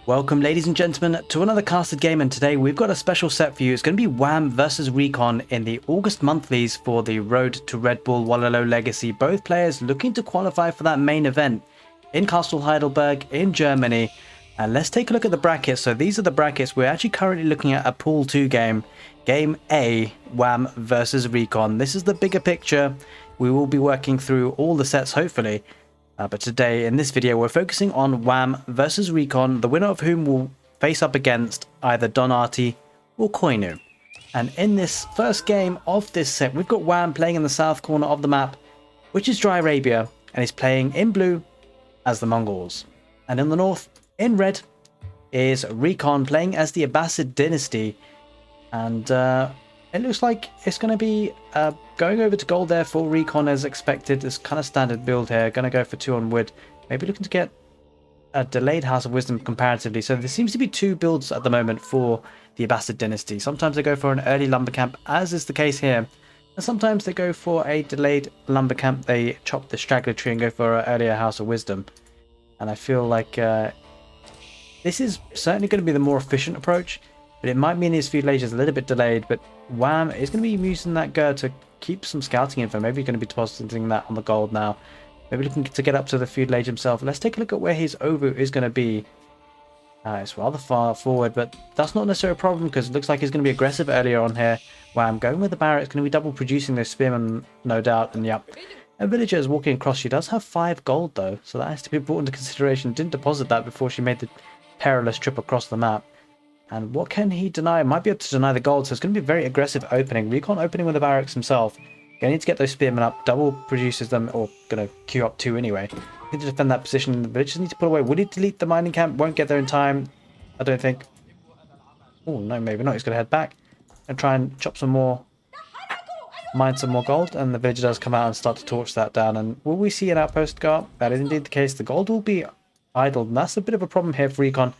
Welcome ladies and gentlemen to another casted game, and today we've got a special set for you. It's going to be Wham versus RecoN in the August monthlies for the Road to Red Bull Wololo Legacy. Both players looking to qualify for that main event in Castle Heidelberg in Germany. And let's take a look at the brackets. So these are the brackets. We're actually currently looking at a Pool 2 game. Game A, Wham versus RecoN. This is the bigger picture. We will be working through all the sets hopefully. But today, in this video, we're focusing on Wham versus RecoN, the winner of whom will face up against either Donati or Koinu. And in this first game of this set, we've got Wham playing in the south corner of the map, which is Dry Arabia, and he's playing in blue as the Mongols. And in the north, in red, is RecoN playing as the Abbasid dynasty. And it looks like it's going to be going over to gold there for RecoN as expected. It's kind of standard build here. Going to go for 2 on wood. Maybe looking to get a delayed House of Wisdom comparatively. So there seems to be 2 builds at the moment for the Abbasid dynasty. Sometimes they go for an early lumber camp, as is the case here. And sometimes they go for a delayed lumber camp. They chop the straggler tree and go for an earlier House of Wisdom. And I feel like this is certainly going to be the more efficient approach. But it might mean his feudal age is a little bit delayed, but Wham is going to be using that Gur to keep some scouting info. Maybe he's going to be depositing that on the gold now. Maybe looking to get up to the feudal age himself. Let's take a look at where his Ovu is going to be. It's rather far forward, but that's not necessarily a problem because it looks like he's going to be aggressive earlier on here. Wham going with the Barrett. It's going to be double producing those spearmen, no doubt. And yep, a villager is walking across. She does have 5 gold though, so that has to be brought into consideration. Didn't deposit that before she made the perilous trip across the map. And what can he deny? Might be able to deny the gold, so it's going to be a very aggressive opening. RecoN opening with the barracks himself. Going to need to get those spearmen up. Double produces them, or going to queue up 2 anyway. Need to defend that position. The villagers need to pull away. Would he delete the mining camp? Won't get there in time, I don't think. Oh, no, maybe not. He's going to head back and try and chop some more, mine some more gold. And the villager does come out and start to torch that down. And will we see an outpost go up? That is indeed the case. The gold will be idled, and that's a bit of a problem here for RecoN.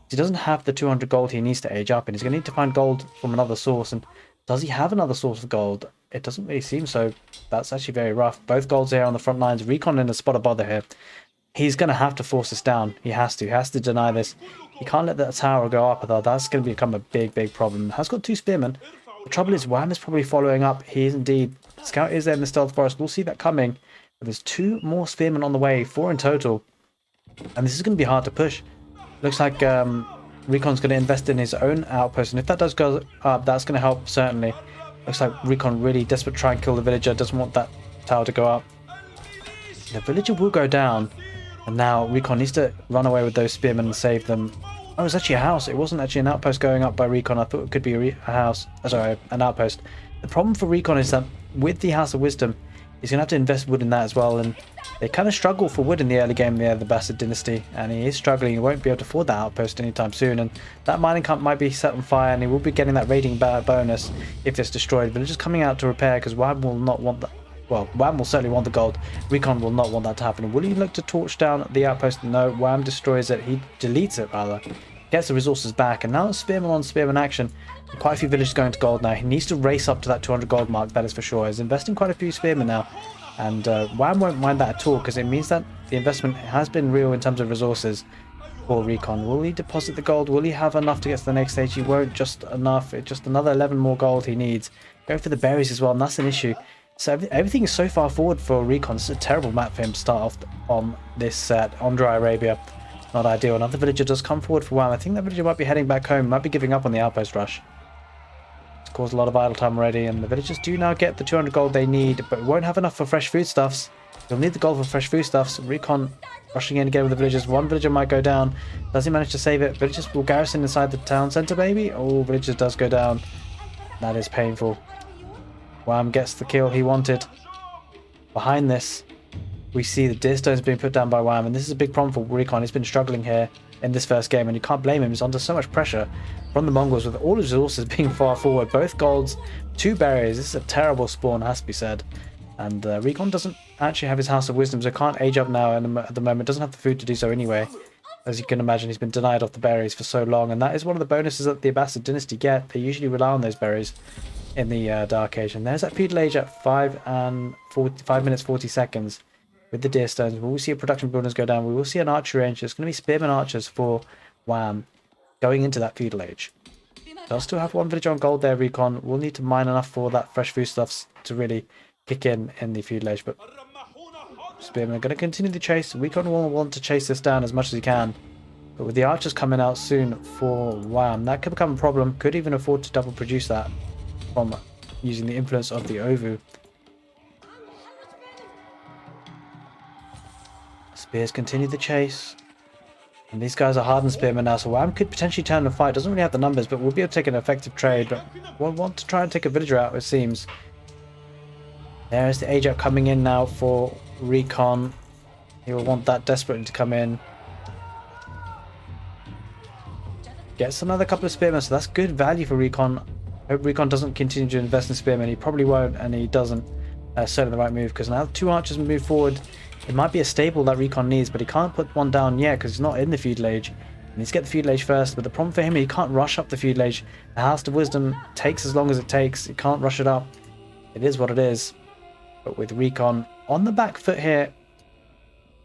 He doesn't have the 200 gold he needs to age up, and he's going to need to find gold from another source. And does he have another source of gold? It doesn't really seem so. That's actually very rough. Both golds here on the front lines. RecoN in a spot of bother here. He's going to have to force this down. He has to. He has to deny this. He can't let that tower go up, though. That's going to become a big, big problem. Has got 2 spearmen. The trouble is, Wham is probably following up. He is indeed. Scout is there in the stealth forest. We'll see that coming. But there's 2 more spearmen on the way, 4 in total. And this is going to be hard to push. Looks like RecoN's going to invest in his own outpost, and if that does go up, that's going to help certainly. Looks like RecoN really desperate to try and kill the villager, doesn't want that tower to go up. The villager will go down, and now RecoN needs to run away with those spearmen and save them. Oh, it's actually a house. It wasn't actually an outpost going up by RecoN. I thought it could be a house. Sorry, an outpost. The problem for RecoN is that with the House of Wisdom, he's going to have to invest wood in that as well, and they kind of struggle for wood in the early game there, the Abbasid dynasty, and he is struggling. He won't be able to afford that outpost anytime soon, and that mining camp might be set on fire, and he will be getting that raiding bonus if it's destroyed. But it's just coming out to repair because Wham will not want that. Well, Wham will certainly want the gold. RecoN will not want that to happen. Will he look to torch down the outpost? No, Wham destroys it. He deletes it, rather. Gets the resources back, and now it's spearman on spearman action. Quite a few villages going to gold now. He needs to race up to that 200 gold mark, that is for sure. He's investing quite a few spearmen now, and Wham won't mind that at all because it means that the investment has been real in terms of resources for RecoN. Will he deposit the gold? Will he have enough to get to the next stage? He won't. Just enough. It's just another 11 more gold he needs. Go for the berries as well, and that's an issue. So everything is so far forward for RecoN. It's a terrible map for him to start off on this set on Dry Arabia. Not ideal. Another villager does come forward for Wham. I think that villager might be heading back home, might be giving up on the outpost rush. It's caused a lot of idle time already, and the villagers do now get the 200 gold they need, but won't have enough for fresh foodstuffs. You'll need the gold for fresh foodstuffs. RecoN rushing in again with the villagers. One villager might go down. Does he manage to save it? Villagers will garrison inside the town centre, maybe? Oh, villagers does go down. That is painful. Wham gets the kill he wanted. Behind this, we see the deer stones being put down by Wham, and this is a big problem for RecoN. He's been struggling here in this first game, and you can't blame him. He's under so much pressure from the Mongols with all his resources being far forward. Both golds, 2 berries. This is a terrible spawn, has to be said. And RecoN doesn't actually have his House of Wisdom, so can't age up now at the moment. Doesn't have the food to do so anyway. As you can imagine, he's been denied off the berries for so long, and that is one of the bonuses that the Abbasid dynasty get. They usually rely on those berries in the Dark Age. And there's that feudal age at 5 minutes 40 seconds. With the deer stones, we will see a production buildings go down. We will see an archery range. There's going to be spearmen archers for Wham going into that feudal age. They'll still have one village on gold there, RecoN. We'll need to mine enough for that fresh foodstuffs to really kick in the feudal age. But Spearmen are going to continue the chase. RecoN will want to chase this down as much as he can. But with the archers coming out soon for Wham, that could become a problem. Could even afford to double produce that from using the influence of the Aoe4. Spears continue the chase. And these guys are hardened spearmen now, so Wham could potentially turn the fight. Doesn't really have the numbers, but we'll be able to take an effective trade. But we'll want to try and take a villager out, it seems. There's the age up coming in now for RecoN. He will want that desperately to come in. Gets another couple of spearmen, so that's good value for RecoN. Hope RecoN doesn't continue to invest in spearmen. He probably won't, and he doesn't. Certainly the right move, because now 2 archers move forward. It might be a stable that RecoN needs, but he can't put one down yet because he's not in the feudal age. He needs to get the feudal age first, but the problem for him, he can't rush up the feudal age. The House of Wisdom takes as long as it takes. He can't rush it up. It is what it is. But with RecoN on the back foot here,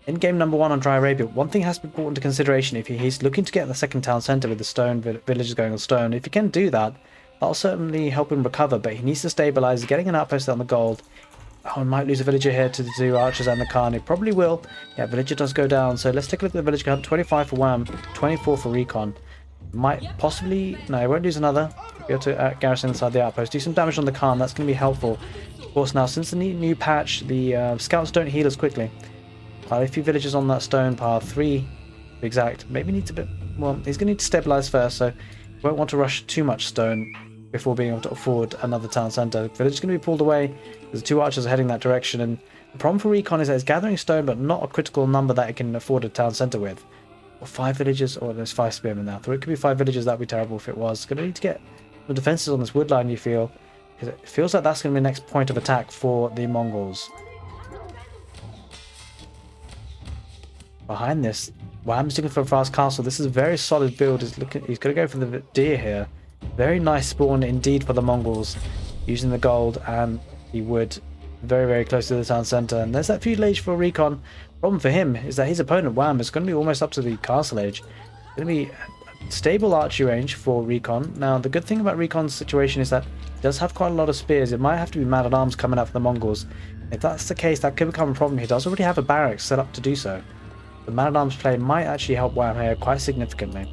in game number 1 on Dry Arabia, one thing has to be brought into consideration. If he's looking to get the second town centre with the stone villagers going on stone, if he can do that, that'll certainly help him recover, but he needs to stabilise. He's getting an outpost on the gold. Oh, he might lose a villager here to the 2 archers and the Khan. He probably will. Yeah, villager does go down. So let's take a look at the villager count. 25 for Wham, 24 for RecoN. Might possibly... No, he won't lose another. Be able to garrison inside the outpost. Do some damage on the Khan. That's going to be helpful. Of course, now, since the new patch, the scouts don't heal as quickly. Quite a few villagers on that stone path. 3 to be exact. Maybe needs a bit... Well, he's going to need to stabilise first, so he won't want to rush too much stone before being able to afford another town centre. Village is going to be pulled away. The 2 archers are heading that direction, and the problem for RecoN is that it's gathering stone, but not a critical number that it can afford a town centre with. Or 5 villagers, or there's 5 spearmen now. So it could be 5 villagers. That'd be terrible if it was. Going to need to get the defences on this wood line, you feel, because it feels like that's going to be the next point of attack for the Mongols. Behind this, Wham's looking for a fast castle. This is a very solid build. He's going to go for the deer here. Very nice spawn indeed for the Mongols, using the gold and the wood very, very close to the town centre. And there's that feudal age for RecoN. Problem for him is that his opponent, Wham, is going to be almost up to the castle age. It's going to be a stable archery range for RecoN. Now, the good thing about RecoN's situation is that he does have quite a lot of spears. It might have to be man-at-arms coming up for the Mongols. If that's the case, that could become a problem. He does already have a barracks set up to do so. The man-at-arms play might actually help Wham here quite significantly.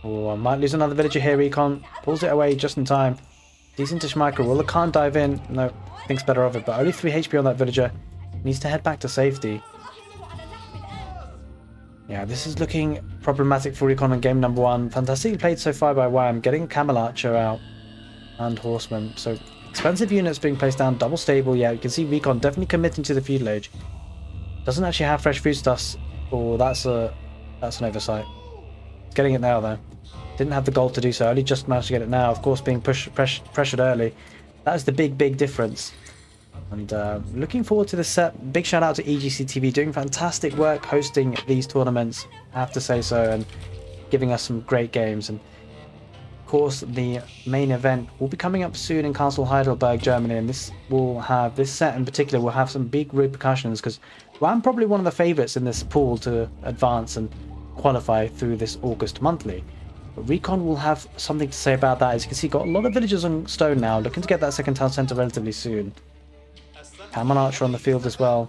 Oh, I might lose another villager here, RecoN. Pulls it away just in time. Decent to Schmeichel. Will the Khan dive in? No, thinks better of it, but only 3 HP on that villager. Needs to head back to safety. Yeah, this is looking problematic for RecoN in game number 1. Fantastically played so far by Wham, getting Camel Archer out and Horseman. So expensive units being placed down, double stable. Yeah, you can see RecoN definitely committing to the feudal age. Doesn't actually have fresh foodstuffs. Oh, that's an oversight. It's getting it now though. Didn't have the gold to do so. Only just managed to get it now. Of course, being pressured early. That is the big difference. And looking forward to the set. Big shout out to EGC TV, doing fantastic work hosting these tournaments. I have to say so, and giving us some great games. And of course, the main event will be coming up soon in Castle Heidelberg, Germany, and this set in particular will have some big repercussions because I'm probably one of the favourites in this pool to advance and qualify through this August monthly. But RecoN will have something to say about that. As you can see, got a lot of villagers on stone now, looking to get that second town centre relatively soon. Camel Archer on the field as well.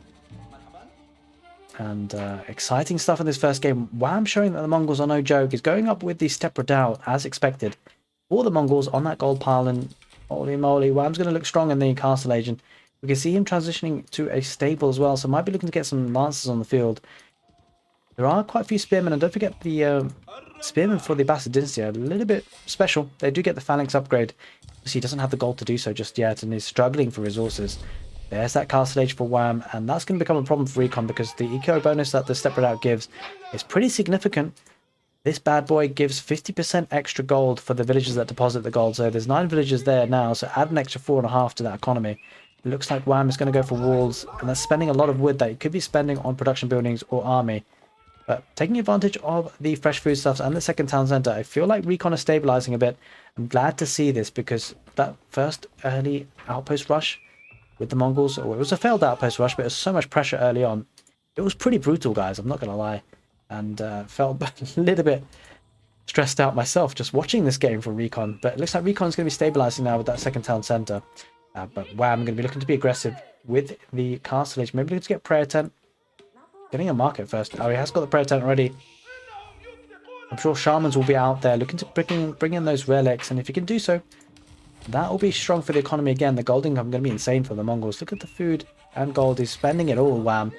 And exciting stuff in this first game. Wham showing that the Mongols are no joke. He's going up with the Steppe Redoubt as expected. For the Mongols on that gold pile, and holy moly, Wham's going to look strong in the castle age. And we can see him transitioning to a stable as well, so might be looking to get some lancers on the field. There are quite a few spearmen, and don't forget the spearmen for the Abbasid dynasty are a little bit special. They do get the phalanx upgrade. He doesn't have the gold to do so just yet, and is struggling for resources. There's that castle age for Wham, and that's going to become a problem for RecoN because the eco bonus that the Steppe Redoubt gives is pretty significant. This bad boy gives 50% extra gold for the villagers that deposit the gold, so there's 9 villagers there now, so add an extra 4.5 to that economy. It looks like Wham is going to go for walls, and they're spending a lot of wood that he could be spending on production buildings or army. But taking advantage of the fresh foodstuffs and the second town centre, I feel like RecoN is stabilising a bit. I'm glad to see this because that first early outpost rush with the Mongols. Oh, it was a failed outpost rush, but it was so much pressure early on. It was pretty brutal, guys, I'm not going to lie. And felt a little bit stressed out myself just watching this game from RecoN. But it looks like RecoN's going to be stabilizing now with that second town center. But WAM going to be looking to be aggressive with the castle age. Maybe looking to get prayer tent. Getting a market first. Oh, he has got the prayer tent already. I'm sure shamans will be out there looking to bring in those relics. And if you can do so, that will be strong for the economy again. The gold income going to be insane for the Mongols. Look at the food and gold. He's spending it all, WAM,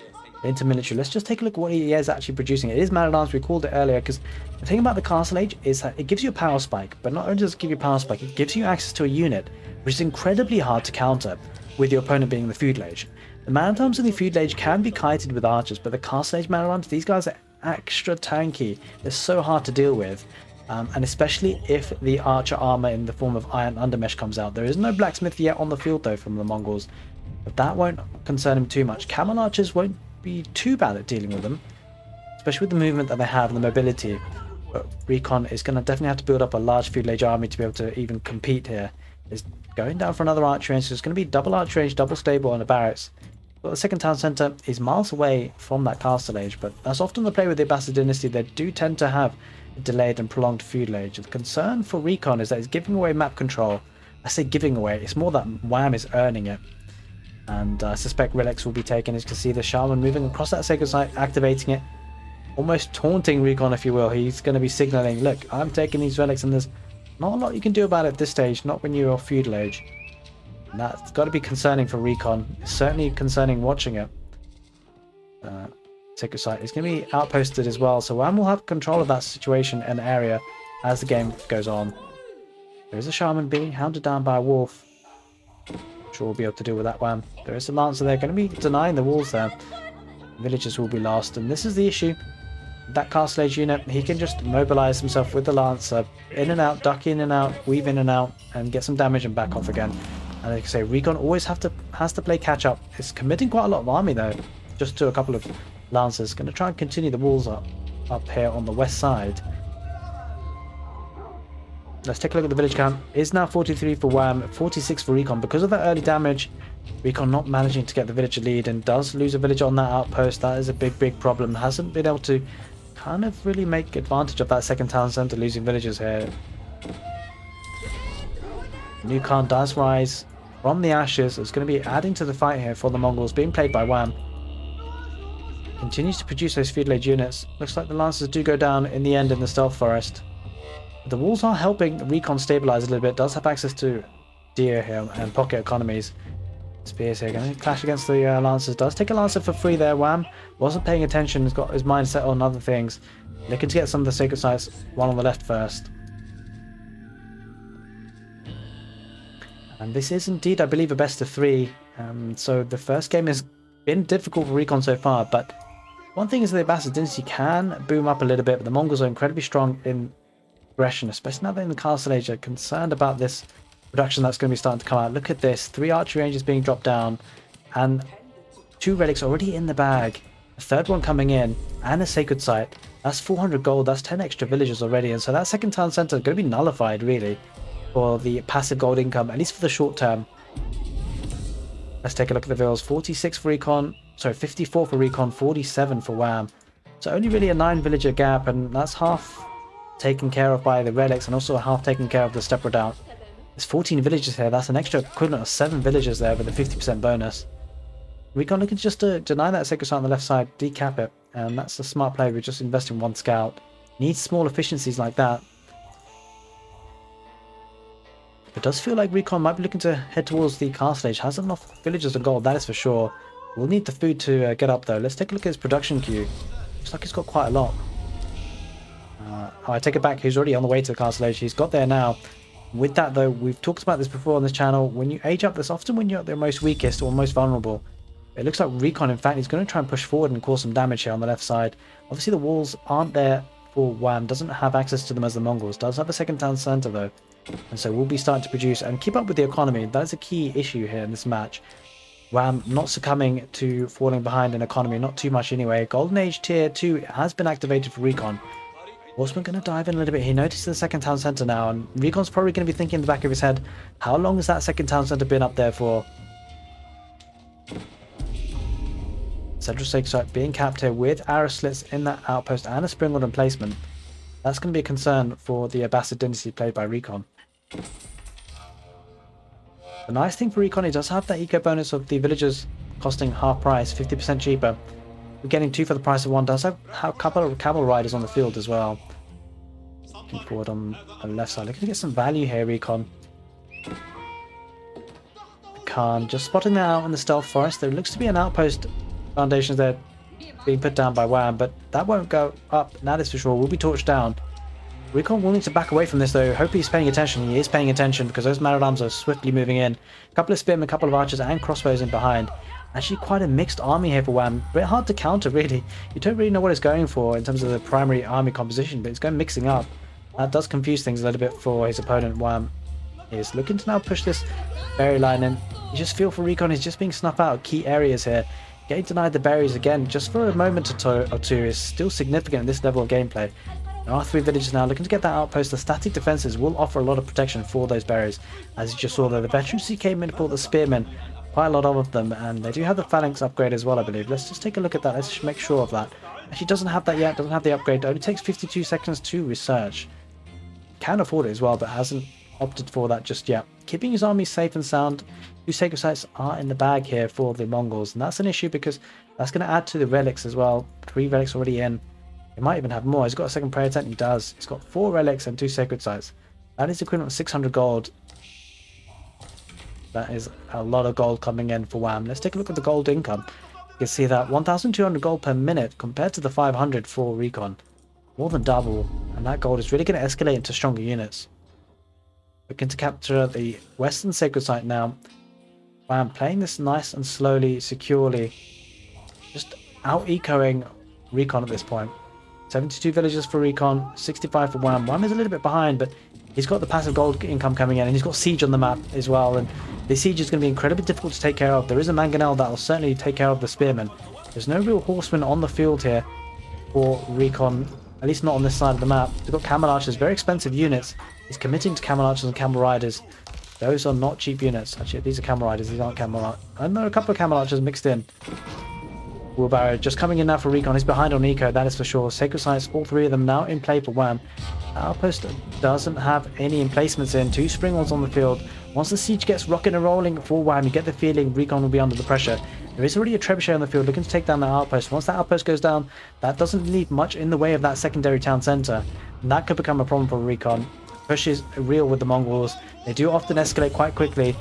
into military. Let's just take a look at what he is actually producing. It is man-at-arms. We called it earlier because the thing about the castle age is that it gives you a power spike. But not only does it give you a power spike, it gives you access to a unit, which is incredibly hard to counter with your opponent being the feudal age. The man-at-arms in the feudal age can be kited with archers, but the castle age man-at-arms, these guys are extra tanky. They're so hard to deal with. And especially if the archer armor in the form of iron undermesh comes out. There is no blacksmith yet on the field though from the Mongols, but that won't concern him too much. Camel archers won't be too bad at dealing with them, especially with the movement that they have and the mobility. But RecoN is going to definitely have to build up a large feudal age army to be able to even compete here. Is going down for another archer range, so it's going to be double archer range, double stable on the barracks. But the second town centre is miles away from that castle age, but that's often the play with the Abbasid dynasty. They do tend to have a delayed and prolonged feudal age. The concern for RecoN is that it's giving away map control. I say giving away, it's more that WAM is earning it. And I suspect relics will be taken. As you can see the shaman moving across that sacred site, activating it, almost taunting RecoN, if you will. He's going to be signalling, look, I'm taking these relics, and there's not a lot you can do about it at this stage, not when you're feudal age. And that's got to be concerning for RecoN. It's certainly concerning watching it. Sacred site is going to be outposted as well, so WAM will have control of that situation and area as the game goes on. There is a shaman being hounded down by a wolf. I'm sure we'll be able to deal with that WAM. There is a lancer there, going to be denying the walls there. Villagers will be lost, and this is the issue. That castle age unit, he can just mobilize himself with the lancer, in and out, duck in and out, weave in and out, and get some damage and back off again. And like I say, RecoN always has to play catch up. It's committing quite a lot of army though, just to a couple of lancers. Going to try and continue the walls up here on the west side. Let's take a look at the village count. Is now 43 for WAM, 46 for RecoN. Because of that early damage, RecoN not managing to get the villager lead and does lose a villager on that outpost. That is a big problem. Hasn't been able to kind of really make advantage of that second town centre, losing villagers here. New Khan does rise from the ashes. It's going to be adding to the fight here for the Mongols, being played by WAM. Continues to produce those feudal age units. Looks like the lancers do go down in the end in the stealth forest. The walls are helping RecoN stabilize a little bit. Does have access to deer here and pocket economies. Spears here going to clash against the lancers. Does take a lancer for free there. WAM wasn't paying attention. He's got his mind set on other things. Looking to get some of the sacred sites. One on the left first. And this is indeed, I believe, a best of 3. So the first game has been difficult for RecoN so far, but one thing is the Abbasid dynasty can boom up a little bit, but the Mongols are incredibly strong in aggression, especially now that in the castle age. Are concerned about this production that's going to be starting to come out. Look at this, 3 archery ranges being dropped down, and 2 relics already in the bag, a 3rd one coming in, and a sacred site. That's 400 gold, that's 10 extra villagers already, and so that second town centre is going to be nullified really for the passive gold income, at least for the short term. Let's take a look at the vills. 46 for RecoN, sorry, 54 for RecoN, 47 for WAM. So only really a 9 villager gap, and that's half taken care of by the relics and also half taken care of the step redoubt. There's 14 villagers here. That's an extra equivalent of 7 villagers there with a 50% bonus. RecoN looking just to deny that sacred site on the left side, decap it, and that's a smart play. We're just investing 1 scout. Needs small efficiencies like that. It does feel like RecoN might be looking to head towards the castle age. Has enough villagers and gold, that is for sure. We'll need the food to get up though. Let's take a look at his production queue. Looks like he's got quite a lot. I take it back, he's already on the way to the castle age. He's got there now. With that though, we've talked about this before on this channel. When you age up, that's often when you're at the most weakest or most vulnerable. It looks like RecoN, in fact, is going to try and push forward and cause some damage here on the left side. Obviously the walls aren't there for WAM. Doesn't have access to them as the Mongols. Does have a second town centre though. And so we'll be starting to produce and keep up with the economy. That is a key issue here in this match. WAM not succumbing to falling behind in economy, not too much anyway. Golden Age Tier 2 has been activated for RecoN. Horseman going to dive in a little bit. He noticed the second town centre now, and RecoN's probably going to be thinking in the back of his head, how long has that second town centre been up there for? Central Sacred Site being capped here with arrow slits in that outpost and a springald emplacement. That's going to be a concern for the Abbasid dynasty played by RecoN. The nice thing for RecoN, he does have that eco bonus of the villagers costing half price, 50% cheaper. We're getting 2 for the price of 1. Does have a couple of camel riders on the field as well. Looking forward on the left side. Looking to get some value here, RecoN. Khan just spotting that out in the stealth forest. There looks to be an outpost foundations there being put down by Wham, but that won't go up. That is for sure. Will be torched down. RecoN will need to back away from this though. Hope he's paying attention. He is paying attention because those man-at-arms are swiftly moving in. A couple of spearmen, a couple of archers and crossbows in behind. Actually quite a mixed army here for Wham. A bit hard to counter really. You don't really know what it's going for in terms of the primary army composition, but it's going mixing up. That does confuse things a little bit for his opponent. Wham is looking to now push this berry line in. You just feel for RecoN, he's just being snuffed out key areas here. Getting denied the berries again just for a moment or two is still significant in this level of gameplay. There are 3 villages now looking to get that outpost. The static defenses will offer a lot of protection for those berries. As you just saw there, the veterans who came in for the spearmen, quite a lot of them, and they do have the phalanx upgrade as well, I believe. Let's just take a look at that. Let's just make sure of that. Actually doesn't have that yet, doesn't have the upgrade. It only takes 52 seconds to research. Can afford it as well, but hasn't opted for that just yet. Keeping his army safe and sound. 2 sacred sites are in the bag here for the Mongols, and that's an issue because that's going to add to the relics as well. 3 relics already in. He might even have more. He's got a second prayer tent. He does. He's got 4 relics and 2 sacred sites. That is equivalent to 600 gold. That is a lot of gold coming in for Wham. Let's take a look at the gold income. You can see that 1,200 gold per minute compared to the 500 for RecoN. More than double, and that gold is really going to escalate into stronger units. Looking to capture the western sacred site now. Wham playing this nice and slowly, securely. Just out-ecoing RecoN at this point. 72 villages for RecoN, 65 for Wham. Wham is a little bit behind, but he's got the passive gold income coming in, and he's got siege on the map as well, and this siege is going to be incredibly difficult to take care of. There is a mangonel that will certainly take care of the spearmen. There's no real horsemen on the field here for RecoN, at least not on this side of the map. They've got camel archers, very expensive units. He's committing to camel archers and camel riders. Those are not cheap units. Actually, these are camel riders, these aren't camel archers. And there are a couple of camel archers mixed in. Wheelbarrow just coming in now for RecoN. He's behind on eco, that is for sure. Sacred sites, all 3 of them now in play for Wham. Outpost doesn't have any emplacements in. 2 springwalls on the field. Once the siege gets rocking and rolling for Wham, you get the feeling RecoN will be under the pressure. There is already a trebuchet on the field looking to take down that outpost. Once that outpost goes down, that doesn't leave much in the way of that secondary town centre. And that could become a problem for RecoN. Pushes real with the Mongols. They do often escalate quite quickly.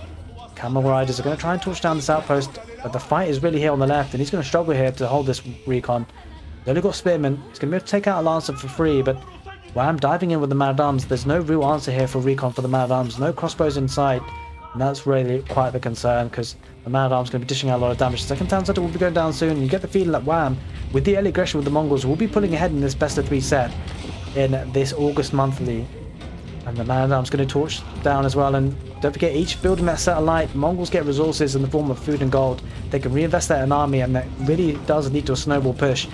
Camel riders are going to try and torch down this outpost, but the fight is really here on the left, and he's going to struggle here to hold this RecoN. He's only got spearmen. He's going to be able to take out a lancer for free, but Wham diving in with the man-at-arms. There's no real answer here for RecoN for the man-at-arms. No crossbows in sight, and that's really quite the concern because the man-at-arms is going to be dishing out a lot of damage. The second town center will be going down soon, and you get the feeling that Wham, with the early aggression with the Mongols, will be pulling ahead in this best-of-3 set in this August monthly. And the man-at-arms going to torch down as well. And don't forget, each building that set alight, Mongols get resources in the form of food and gold. They can reinvest that in army, and that really does lead to a snowball push.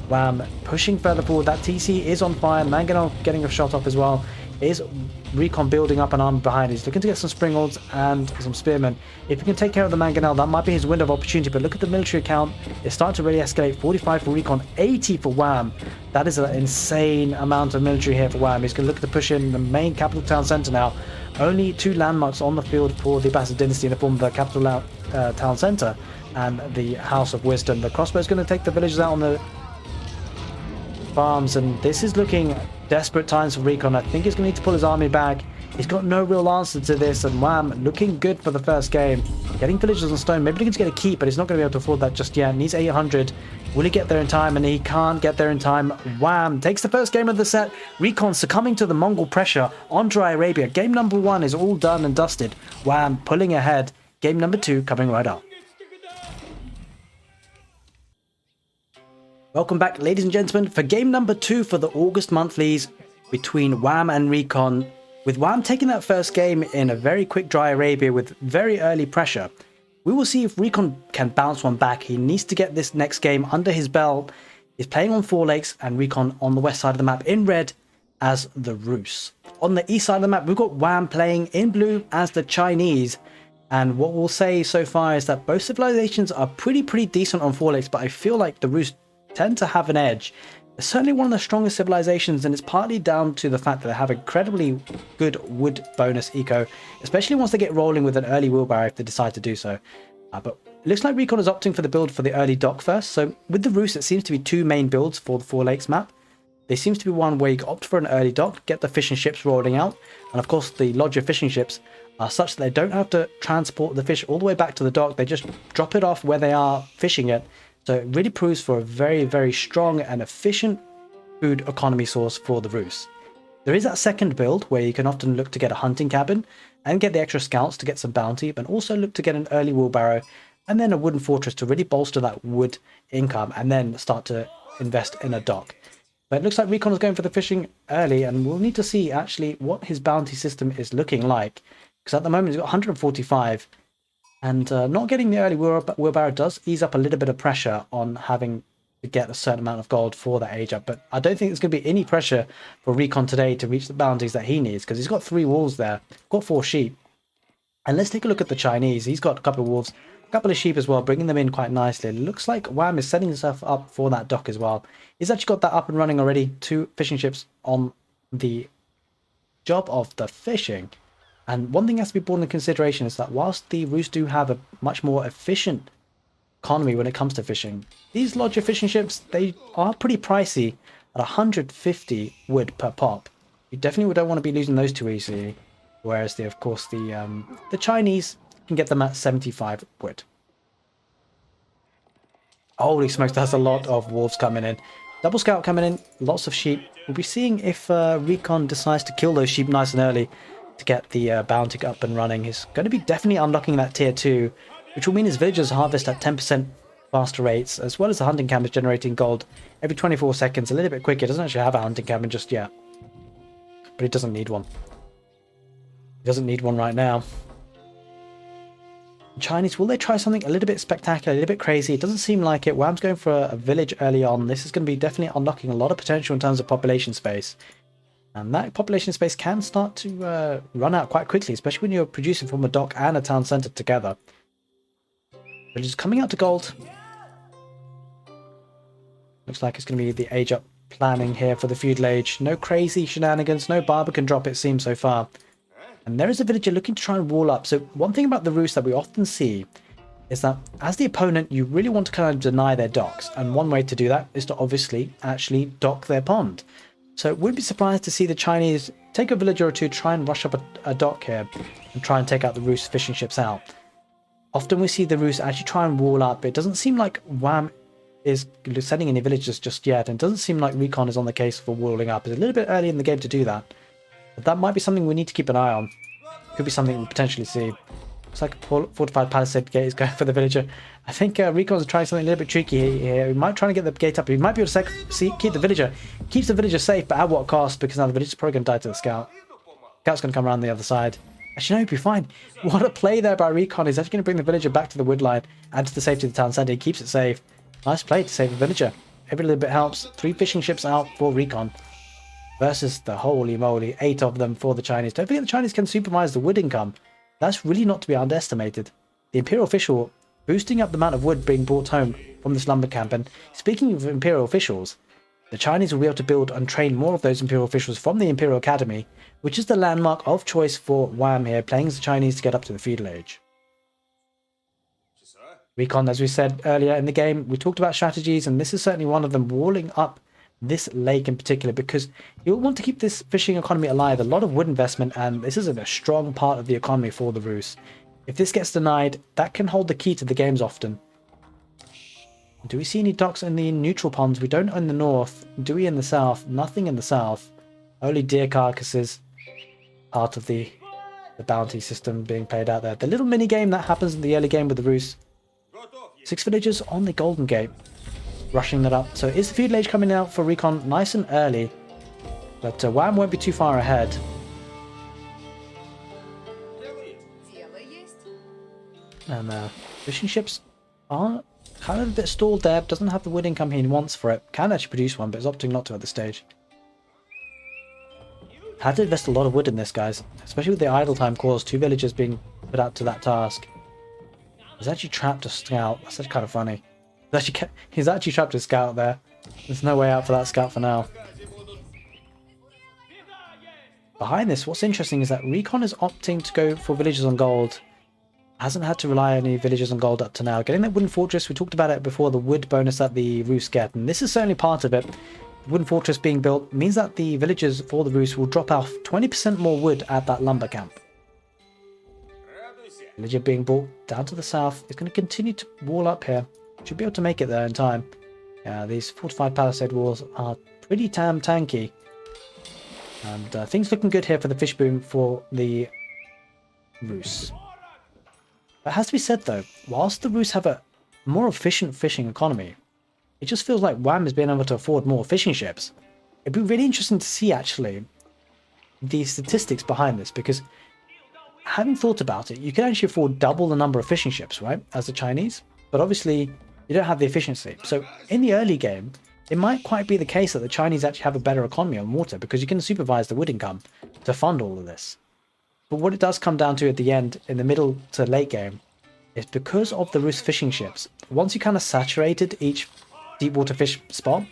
Wham pushing further forward. That TC is on fire. Mangonel getting a shot off as well. Is RecoN building up an army behind? He's looking to get some springolds and some spearmen. If he can take care of the mangonel, that might be his window of opportunity. But look at the military account. It's starting to really escalate. 45 for RecoN, 80 for Wham. That is an insane amount of military here for Wham. He's going to look to push in the main capital town centre now. Only 2 landmarks on the field for the Abbasid dynasty in the form of the capital town centre and the House of Wisdom. The crossbow is going to take the villagers out on the farms, and this is looking desperate times for RecoN. I think he's going to need to pull his army back. He's got no real answer to this, and Wham looking good for the first game. Getting villagers on stone, maybe he can get a keep, but he's not going to be able to afford that just yet. Needs 800. Will he get there in time? And he can't get there in time. Wham takes the first game of the set. RecoN succumbing to the Mongol pressure on Dry Arabia. Game number 1 is all done and dusted. Wham pulling ahead. Game number 2 coming right up. Welcome back, ladies and gentlemen, for game number 2 for the August monthlies between Wham and RecoN. With Wham taking that first game in a very quick Dry Arabia with very early pressure, we will see if RecoN can bounce one back. He needs to get this next game under his belt. He's playing on 4 lakes and RecoN on the west side of the map in red as the Rus. On the east side of the map, we've got Wham playing in blue as the Chinese. And what we'll say so far is that both civilizations are pretty decent on 4 lakes, but I feel like the Rus tend to have an edge. They're certainly one of the strongest civilizations, and it's partly down to the fact that they have incredibly good wood bonus eco, especially once they get rolling with an early wheelbarrow if they decide to do so. But it looks like RecoN is opting for the build for the early dock first. So with the Rus, it seems to be 2 main builds for the 4 lakes map. There seems to be one where you opt for an early dock, get the fishing ships rolling out, and of course the lodge of fishing ships are such that they don't have to transport the fish all the way back to the dock. They just drop it off where they are fishing it. So it really proves for a very strong and efficient food economy source for the Rus. There is that second build where you can often look to get a hunting cabin and get the extra scouts to get some bounty, but also look to get an early wheelbarrow and then a wooden fortress to really bolster that wood income and then start to invest in a dock. But it looks like RecoN is going for the fishing early, and we'll need to see actually what his bounty system is looking like. Because at the moment he's got 145, and not getting the early wheelbarrow does ease up a little bit of pressure on having to get a certain amount of gold for that age up. But I don't think there's going to be any pressure for RecoN today to reach the bounties that he needs, because he's got 3 wolves there, got 4 sheep. And let's take a look at the Chinese. He's got a couple of wolves, a couple of sheep as well, bringing them in quite nicely. It looks like Wham is setting himself up for that dock as well. He's actually got that up and running already, 2 fishing ships on the job of the fishing. And one thing has to be borne in consideration is that whilst the Rus do have a much more efficient economy when it comes to fishing, these larger fishing ships, they are pretty pricey at 150 wood per pop. You definitely don't want to be losing those too easily. Whereas of course the Chinese can get them at 75 wood. Holy smokes, that's a lot of wolves coming in. Double scout coming in, lots of sheep. We'll be seeing if RecoN decides to kill those sheep nice and early to get the bounty up and running. He's going to be definitely unlocking that tier 2, which will mean his villagers harvest at 10% faster rates, as well as the hunting cabin is generating gold every 24 seconds, a little bit quicker. He doesn't actually have a hunting cabin just yet, but he doesn't need one. He doesn't need one right now. Chinese, will they try something a little bit spectacular, a little bit crazy? It doesn't seem like it. Wham's going for a village early on. This is going to be definitely unlocking a lot of potential in terms of population space. And that population space can start to run out quite quickly, especially when you're producing from a dock and a town centre together. Villagers coming out to gold. Looks like it's going to be the age up planning here for the feudal age. No crazy shenanigans, no Barbican drop it seems so far. And there is a villager looking to try and wall up. So one thing about the Rus that we often see is that as the opponent, you really want to kind of deny their docks. And one way to do that is to obviously actually dock their pond. So wouldn't be surprised to see the Chinese take a villager or two, try and rush up a dock here and try and take out the Rus fishing ships out. Often we see the Rus actually try and wall up. It doesn't seem like Wham is sending any villagers just yet, and it doesn't seem like RecoN is on the case for walling up. It's a little bit early in the game to do that. But that might be something we need to keep an eye on. Could be something we'll potentially see. Looks like a fortified palisade gate is going for the villager. I think RecoN's trying something a little bit tricky here. He might try to get the gate up. He might be able to keep the villager. Keeps the villager safe, but at what cost? Because now the villager's probably going to die to the scout. Scout's going to come around the other side. Actually, no, he'll be fine. What a play there by RecoN. He's actually going to bring the villager back to the wood line, add to the safety of the town centre. He keeps it safe. Nice play to save the villager. Every little bit helps. 3 fishing ships out for RecoN. Versus the holy moly, 8 of them for the Chinese. Don't forget the Chinese can supervise the wood income. That's really not to be underestimated. The Imperial official boosting up the amount of wood being brought home from this lumber camp. And speaking of Imperial officials, the Chinese will be able to build and train more of those Imperial officials from the Imperial Academy, which is the landmark of choice for Wham here, playing as the Chinese to get up to the feudal age. RecoN, as we said earlier in the game, we talked about strategies, and this is certainly one of them, walling up this lake in particular, because you want to keep this fishing economy alive. A lot of wood investment, and this is a strong part of the economy for the Rus. If this gets denied, that can hold the key to the games often. Do we see any docks in the neutral ponds? We don't in the north. Do we in the south? Nothing in the south. Only deer carcasses. Part of the bounty system being played out there. The little mini game that happens in the early game with the Rus. 6 villagers on the Golden Gate. Rushing that up. So is the feudal age coming out for RecoN nice and early? But Wham won't be too far ahead. And fishing ships are kind of a bit stalled there. Doesn't have the wood income he wants for it. Can actually produce one, but is opting not to at this stage. Had to invest a lot of wood in this, guys. Especially with the idle time cause. 2 villagers being put out to that task. He's actually trapped a scout. That's actually kind of funny. He's actually trapped a scout there. There's no way out for that scout for now. Behind this, what's interesting is that RecoN is opting to go for villagers on gold. Hasn't had to rely on any villagers on gold up to now. Getting that wooden fortress, we talked about it before, the wood bonus that the Rus get, and this is certainly part of it. The wooden fortress being built means that the villagers for the Rus will drop off 20% more wood at that lumber camp. Villager being brought down to the south is going to continue to wall up here. Should be able to make it there in time. These fortified palisade walls are pretty damn tanky. And things looking good here for the fish boom for the Rus. It has to be said though, whilst the Rus have a more efficient fishing economy, it just feels like WAM is being able to afford more fishing ships. It'd be really interesting to see actually the statistics behind this, because having thought about it, you can actually afford double the number of fishing ships, right, as the Chinese, but obviously you don't have the efficiency. So in the early game, it might quite be the case that the Chinese actually have a better economy on water, because you can supervise the wood income to fund all of this. But what it does come down to at the end, in the middle to late game, is because of the Rus fishing ships. Once you kind of saturated each deep water fish spot,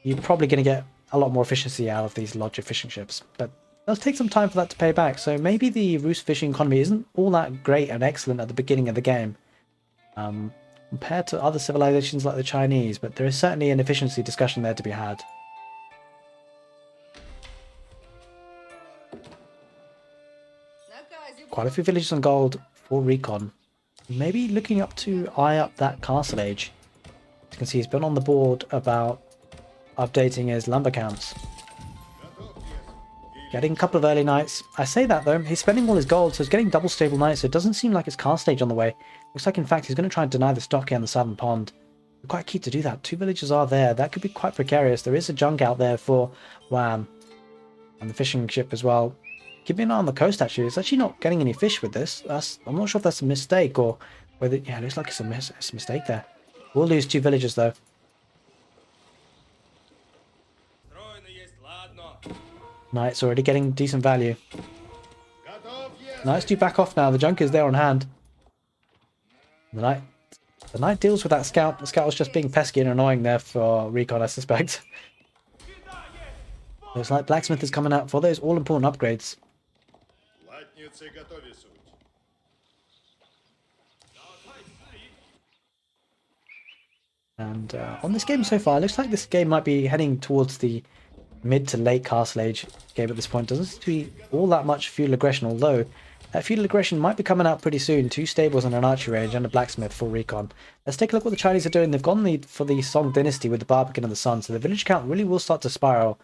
you're probably going to get a lot more efficiency out of these larger fishing ships. But it does take some time for that to pay back, so maybe the Rus fishing economy isn't all that great and excellent at the beginning of the game compared to other civilizations like the Chinese, but there is certainly an efficiency discussion there to be had. Quite a few villages on gold for RecoN. Maybe looking up to eye up that castle age. As you can see, he's been on the board about updating his lumber camps. Getting a couple of early knights. I say that though, he's spending all his gold, so he's getting double stable knights, so it doesn't seem like it's castle age on the way. Looks like in fact he's going to try and deny the stock here on the southern pond. Quite key to do that. 2 villages are there. That could be quite precarious. There is a junk out there for WAM. And the fishing ship as well. Keep an eye on the coast actually. It's actually not getting any fish with this. I'm not sure if that's a mistake or whether... Yeah, it looks like it's a mistake there. We'll lose 2 villagers though. Knights already getting decent value. Knights do back off now. The junk is there on hand. The knight deals with that scout. The scout was just being pesky and annoying there for RecoN, I suspect. Looks like blacksmith is coming out for those all-important upgrades. And on this game so far, it looks like this game might be heading towards the mid to late castle age game at this point. Doesn't seem to be all that much feudal aggression, although that feudal aggression might be coming out pretty soon. 2 stables and an archery range and a blacksmith for RecoN. Let's take a look what the Chinese are doing. They've gone for the Song dynasty with the Barbican and the Sun, so the village count really will start to spiral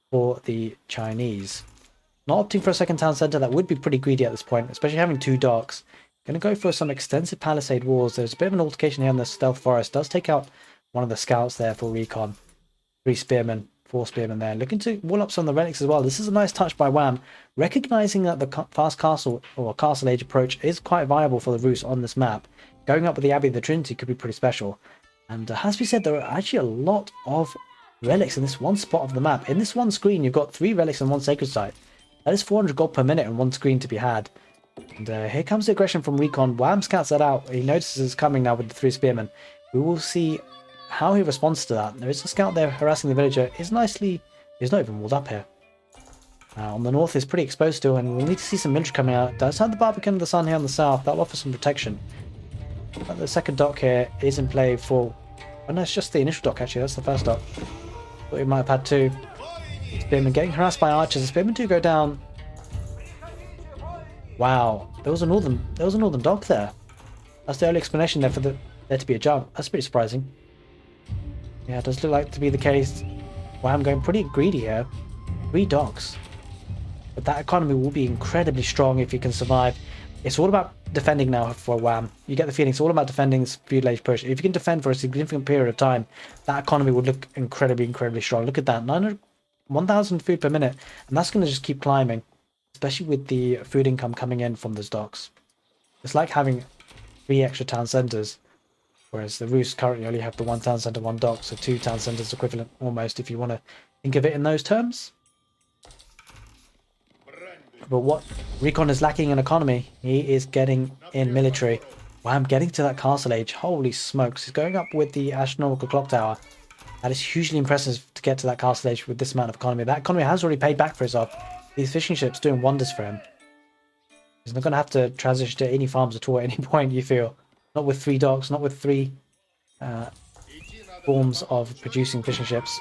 for the Chinese. Not opting for a second town centre, that would be pretty greedy at this point, especially having 2 docks. Going to go for some extensive palisade walls. There's a bit of an altercation here in the stealth forest. Does take out one of the scouts there for RecoN. 3 spearmen, 4 spearmen there. Looking to wall up some of the relics as well. This is a nice touch by WAM, recognizing that the fast castle or castle age approach is quite viable for the Rus on this map. Going up with the Abbey of the Trinity could be pretty special. And has to be said, there are actually a lot of relics in this one spot of the map. In this one screen, you've got 3 relics and 1 sacred site. That is 400 gold per minute and 1 screen to be had. And here comes the aggression from RecoN. WAM scouts that out. He notices it's coming now with the 3 spearmen. We will see how he responds to that. There is a scout there harassing the villager. He's not even walled up here. On the north is pretty exposed still, and we'll need to see some military coming out. Does have the Barbican of the Sun here on the south. That'll offer some protection. But the second dock here is in play for... Oh no, it's just the initial dock actually. That's the first dock. Thought we might have had 2. Spearmen getting harassed by archers. The spearmen do go down. Wow, there was a northern dock there. That's the only explanation there for there to be a jump. That's pretty surprising. Yeah, it does look like to be the case. Wow, I'm going pretty greedy here. 3 docks. But that economy will be incredibly strong if you can survive. It's all about defending now for WAM. You get the feeling it's all about defending this feudal age push. If you can defend for a significant period of time, that economy would look incredibly strong. Look at that, 1,000 food per minute, and that's going to just keep climbing, especially with the food income coming in from those docks. It's like having 3 extra town centres, whereas the Rus currently only have the 1 town centre, 1 dock, so 2 town centres equivalent almost, if you want to think of it in those terms. But what RecoN is lacking in economy, he is getting in military. Wham, getting to that castle age. Holy smokes. He's going up with the astronomical clock tower. That is hugely impressive to get to that castle age with this amount of economy. That economy has already paid back for itself. These fishing ships doing wonders for him. He's not going to have to transition to any farms at all at any point, you feel. Not with 3 docks, not with 3 forms of producing fishing ships.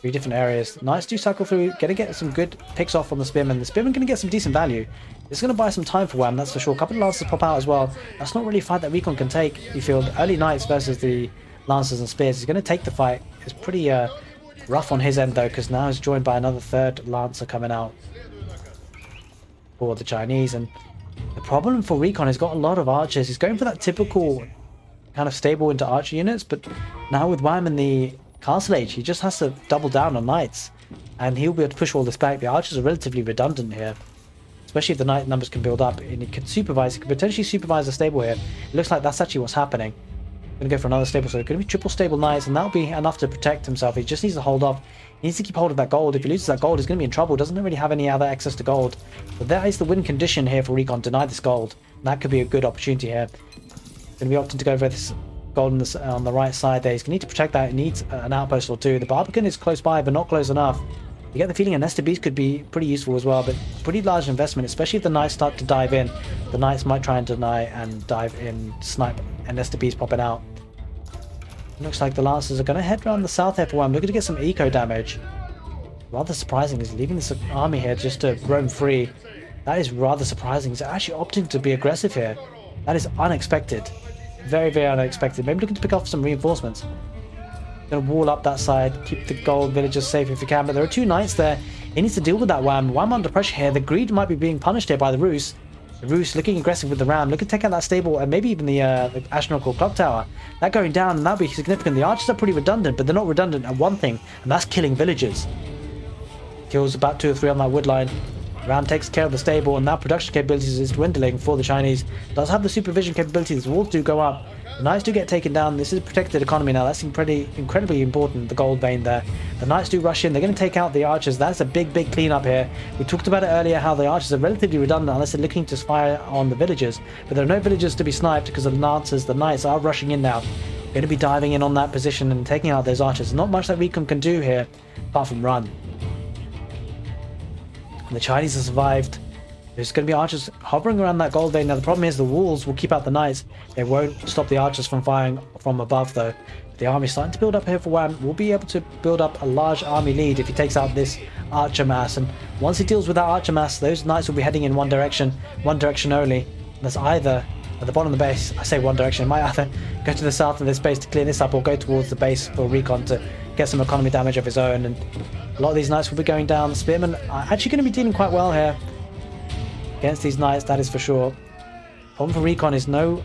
3 different areas. Knights do cycle through, gonna get some good picks off on the spearmen. The spearmen gonna get some decent value. It's gonna buy some time for Wham, that's for sure. A couple of lancers pop out as well. That's not really a fight that RecoN can take. You feel the early knights versus the lancers and spears. He's gonna take the fight. It's pretty rough on his end though, because now he's joined by another 3rd lancer coming out for the Chinese. And the problem for RecoN, he's got a lot of archers. He's going for that typical kind of stable into archer units, but now with Wham in the castle age, he just has to double down on knights, and he'll be able to push all this back. The archers are relatively redundant here, especially if the knight numbers can build up, and he can potentially supervise a stable here. It looks like that's actually what's happening. Gonna go for another stable, so it's gonna be triple stable knights, and that'll be enough to protect himself. He just needs to hold off. He needs to keep hold of that gold. If he loses that gold, he's gonna be in trouble. Doesn't really have any other access to gold. But that is the win condition here for RecoN. Deny this gold. That could be a good opportunity here. Gonna be opting to go for this gold on the right side there. He's gonna need to protect that. He needs an outpost or 2. The Barbican is close by, but not close enough. You get the feeling a Nest of Bees could be pretty useful as well, but pretty large investment, especially if the Knights start to dive in. The Knights might try and deny and dive in, snipe, and Nest of Bees popping out. Looks like the Lancers are going to head around the south here for one. Looking to get some eco damage. Rather surprising. He's leaving this army here just to roam free. That is rather surprising. He's actually opting to be aggressive here. That is unexpected. Very, very unexpected. Maybe looking to pick off some reinforcements. Going to wall up that side. Keep the gold villagers safe if you can. But there are 2 knights there. He needs to deal with that Wham. Wham under pressure here. The greed might be being punished here by the Roos. The Roos looking aggressive with the ram. Looking to take out that stable and maybe even the astronomical clock tower. That going down, and that'll be significant. The archers are pretty redundant, but they're not redundant at one thing, and that's killing villagers. Kills about 2 or 3 on that wood line. Ram takes care of the stable, and now production capabilities is dwindling for the Chinese. Does have the supervision capabilities. The walls do go up. The Knights do get taken down. This is a protected economy now. That's incredibly important, the gold vein there. The Knights do rush in. They're going to take out the archers. That's a big, big cleanup here. We talked about it earlier, how the archers are relatively redundant unless they're looking to fire on the villagers. But there are no villagers to be sniped because the Lancers, the Knights, are rushing in now. Going to be diving in on that position and taking out those archers. Not much that RecoN can do here, apart from run. And the Chinese have survived. There's going to be archers hovering around that gold vein. Now the problem is the walls will keep out the knights. They won't stop the archers from firing from above though. The army's starting to build up here for Wham. We'll be able to build up a large army lead if he takes out this archer mass. And once he deals with that archer mass, those knights will be heading in one direction only. And that's either at the bottom of the base. I say one direction. It might either go to the south of this base to clear this up, or go towards the base for RecoN to get some economy damage of his own. And a lot of these knights will be going down. The spearmen are actually going to be dealing quite well here against these knights, that is for sure. Problem for RecoN is no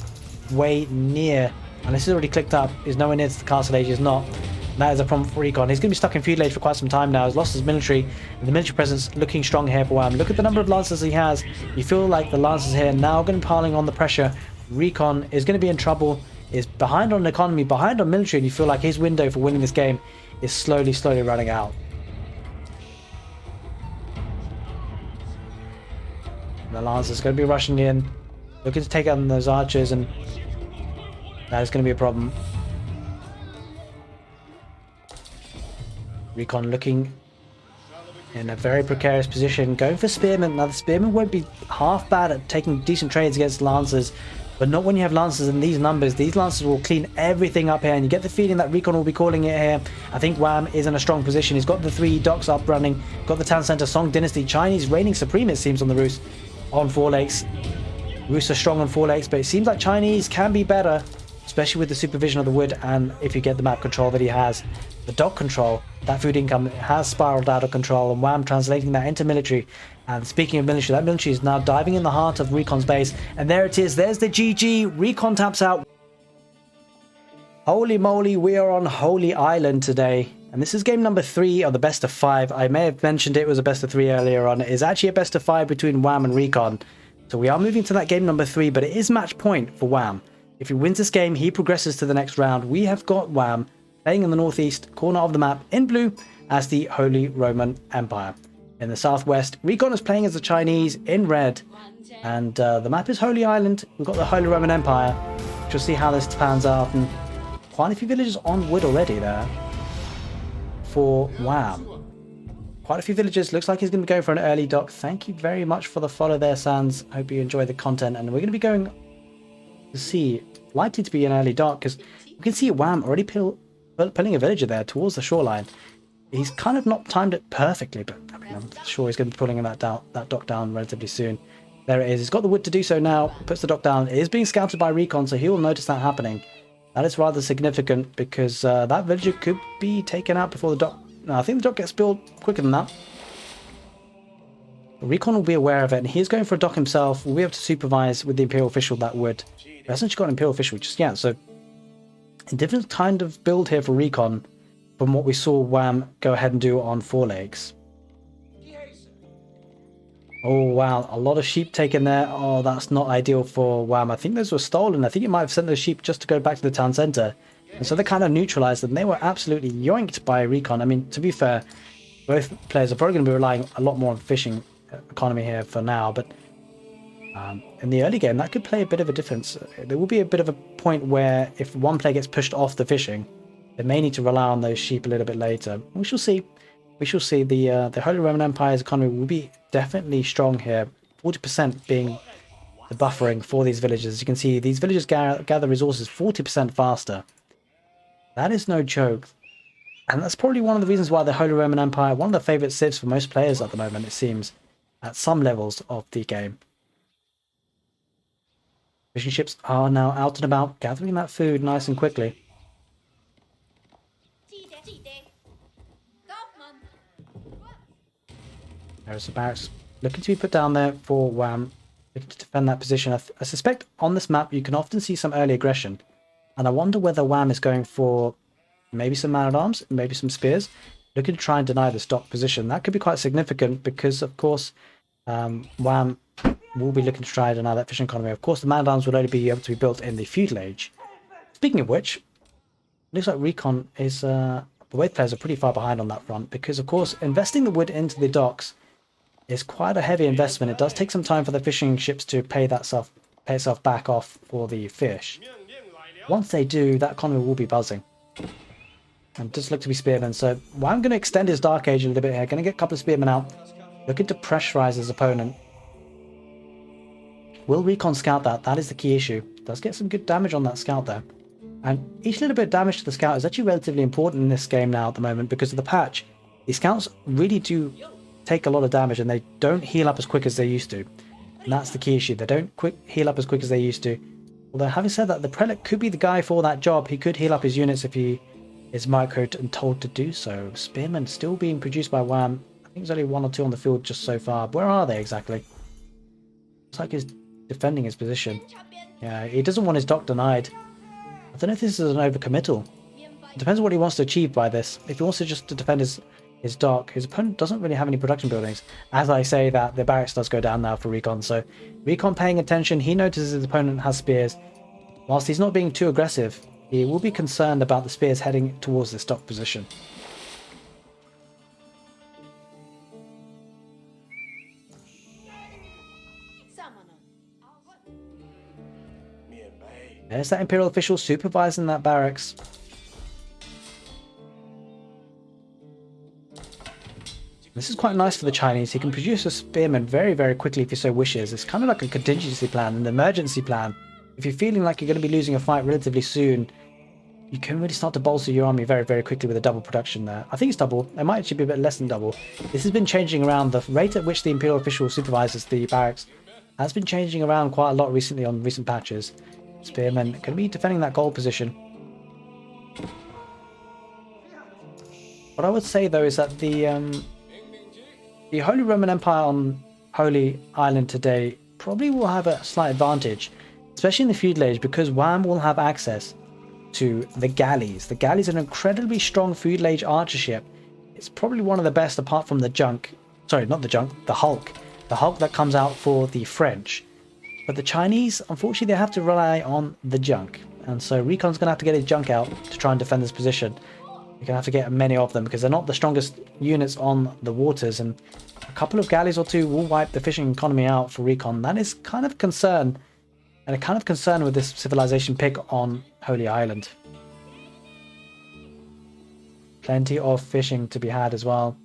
way near, and this is already clicked up, is nowhere near to the castle age, is not. And that is a problem for RecoN. He's going to be stuck in feudal age for quite some time now. He's lost his military, and the military presence looking strong here for Wham. Look at the number of lancers he has. You feel like the lancers here now going to be piling on the pressure. RecoN is going to be in trouble, is behind on economy, behind on military, and you feel like his window for winning this game is slowly running out. The Lancers going to be rushing in, looking to take out those archers, and that is going to be a problem. RecoN looking in a very precarious position, going for spearmen. Now the spearmen won't be half bad at taking decent trades against Lancers, but not when you have Lancers in these numbers. These Lancers will clean everything up here, and you get the feeling that RecoN will be calling it here. I think Wham is in a strong position. He's got the 3 docks up running, got the town center, Song Dynasty, Chinese reigning supreme it seems on the Roos. On 4 lakes. Roos are strong on 4 lakes, but it seems like Chinese can be better, especially with the supervision of the wood, and if you get the map control that he has. The dock control, that food income has spiraled out of control, and Wham translating that into military. And speaking of military, that military is now diving in the heart of RecoN's base, and there it is, there's the GG. RecoN taps out. Holy moly, we are on Holy Island today. And this is game number 3 of the best of 5. I may have mentioned it was a best of 3 earlier on. It is actually a best of 5 between Wham and RecoN. So we are moving to that game number 3, but it is match point for Wham. If he wins this game, he progresses to the next round. We have got Wham playing in the northeast corner of the map in blue as the Holy Roman Empire. in the southwest. RecoN is playing as the Chinese in red. And the map is Holy Island. We've got the Holy Roman Empire. We'll see how this pans out. And quite a few villages on wood already there for Wham. Quite a few villages. Looks like he's going to be going for an early dock. Thank you very much for the follow there, Sans. Hope you enjoy the content. And we're going to be going to see, likely to be an early dock, because you can see Wham already pulling a villager there towards the shoreline. He's kind of not timed it perfectly, but I mean, I'm sure he's going to be pulling that dock down relatively soon. There it is. He's got the wood to do so now. Puts the dock down. It is being scouted by RecoN, so he will notice that happening. That is rather significant because that villager could be taken out before the dock. No, I think the dock gets built quicker than that. RecoN will be aware of it, and he's going for a dock himself. We'll be able to supervise with the Imperial Official that wood. He hasn't got an Imperial Official just yet, so a different kind of build here for RecoN from what we saw Wham go ahead and do on Four Legs. Oh wow, a lot of sheep taken there. Oh, that's not ideal for Wham. I think those were stolen. I think he might have sent those sheep just to go back to the town centre. And so they kind of neutralised them. They were absolutely yoinked by RecoN. I mean, to be fair, both players are probably going to be relying a lot more on fishing economy here for now. But in the early game, that could play a bit of a difference. There will be a bit of a point where if one player gets pushed off the fishing, they may need to rely on those sheep a little bit later. We shall see. We shall see. The Holy Roman Empire's economy will be definitely strong here. 40% being the buffering for these villages. As you can see, these villages gather resources 40% faster. That is no joke. And that's probably one of the reasons why the Holy Roman Empire, one of the favourite civs for most players at the moment, it seems, at some levels of the game. Fishing ships are now out and about, gathering that food nice and quickly. There's the barracks looking to be put down there for Wham, looking to defend that position. I suspect on this map you can often see some early aggression, and I wonder whether Wham is going for maybe some man-at-arms, maybe some spears, looking to try and deny this dock position. That could be quite significant because, of course, Wham will be looking to try and deny that fishing economy. Of course, the man-at-arms would only be able to be built in the feudal age. Speaking of which, looks like RecoN is... both players are pretty far behind on that front because, of course, investing the wood into the docks is quite a heavy investment. It does take some time for the fishing ships to pay itself back off for the fish. Once they do, that economy will be buzzing. And just look to be spearmen. So I'm going to extend his Dark Age a little bit here. Going to get a couple of spearmen out. Looking to pressurize his opponent. Will RecoN scout that? That is the key issue. Does get some good damage on that scout there. And each little bit of damage to the scout is actually relatively important in this game now at the moment because of the patch. The scouts really do take a lot of damage and they don't heal up as quick as they used to. And that's the key issue. They don't heal up as quick as they used to. Although having said that, the prelate could be the guy for that job. He could heal up his units if he is microed and told to do so. Spearmen still being produced by Wham. I think there's only 1 or 2 on the field just so far. Where are they exactly? Looks like he's defending his position. Yeah, he doesn't want his dock denied. I don't know if this is an overcommittal. It depends on what he wants to achieve by this. If he wants to just defend his dock, his opponent doesn't really have any production buildings. As I say that, the barracks does go down now for RecoN. So RecoN paying attention, he notices his opponent has spears. Whilst he's not being too aggressive, he will be concerned about the spears heading towards this dock position. There's that Imperial official supervising that barracks. This is quite nice for the Chinese. He can produce a spearman very, very quickly if he so wishes. It's kind of like a contingency plan, an emergency plan. If you're feeling like you're going to be losing a fight relatively soon, you can really start to bolster your army very, very quickly with a double production there. I think it's double. It might actually be a bit less than double. This has been changing around. The rate at which the Imperial official supervises the barracks has been changing around quite a lot recently on recent patches. Spearmen going to be defending that goal position. What I would say though is that the Holy Roman Empire on Holy Island today probably will have a slight advantage, especially in the feudal age, because Wham will have access to the galleys. The galleys are an incredibly strong feudal age archer ship. It's probably one of the best apart from the junk. Sorry, not the junk, the Hulk. The Hulk that comes out for the French. But the Chinese, unfortunately, they have to rely on the junk. And so RecoN's going to have to get his junk out to try and defend this position. You're going to have to get many of them because they're not the strongest units on the waters. And a couple of galleys or two will wipe the fishing economy out for RecoN. That is kind of a concern, and a kind of concern with this civilization pick on Holy Island. Plenty of fishing to be had as well.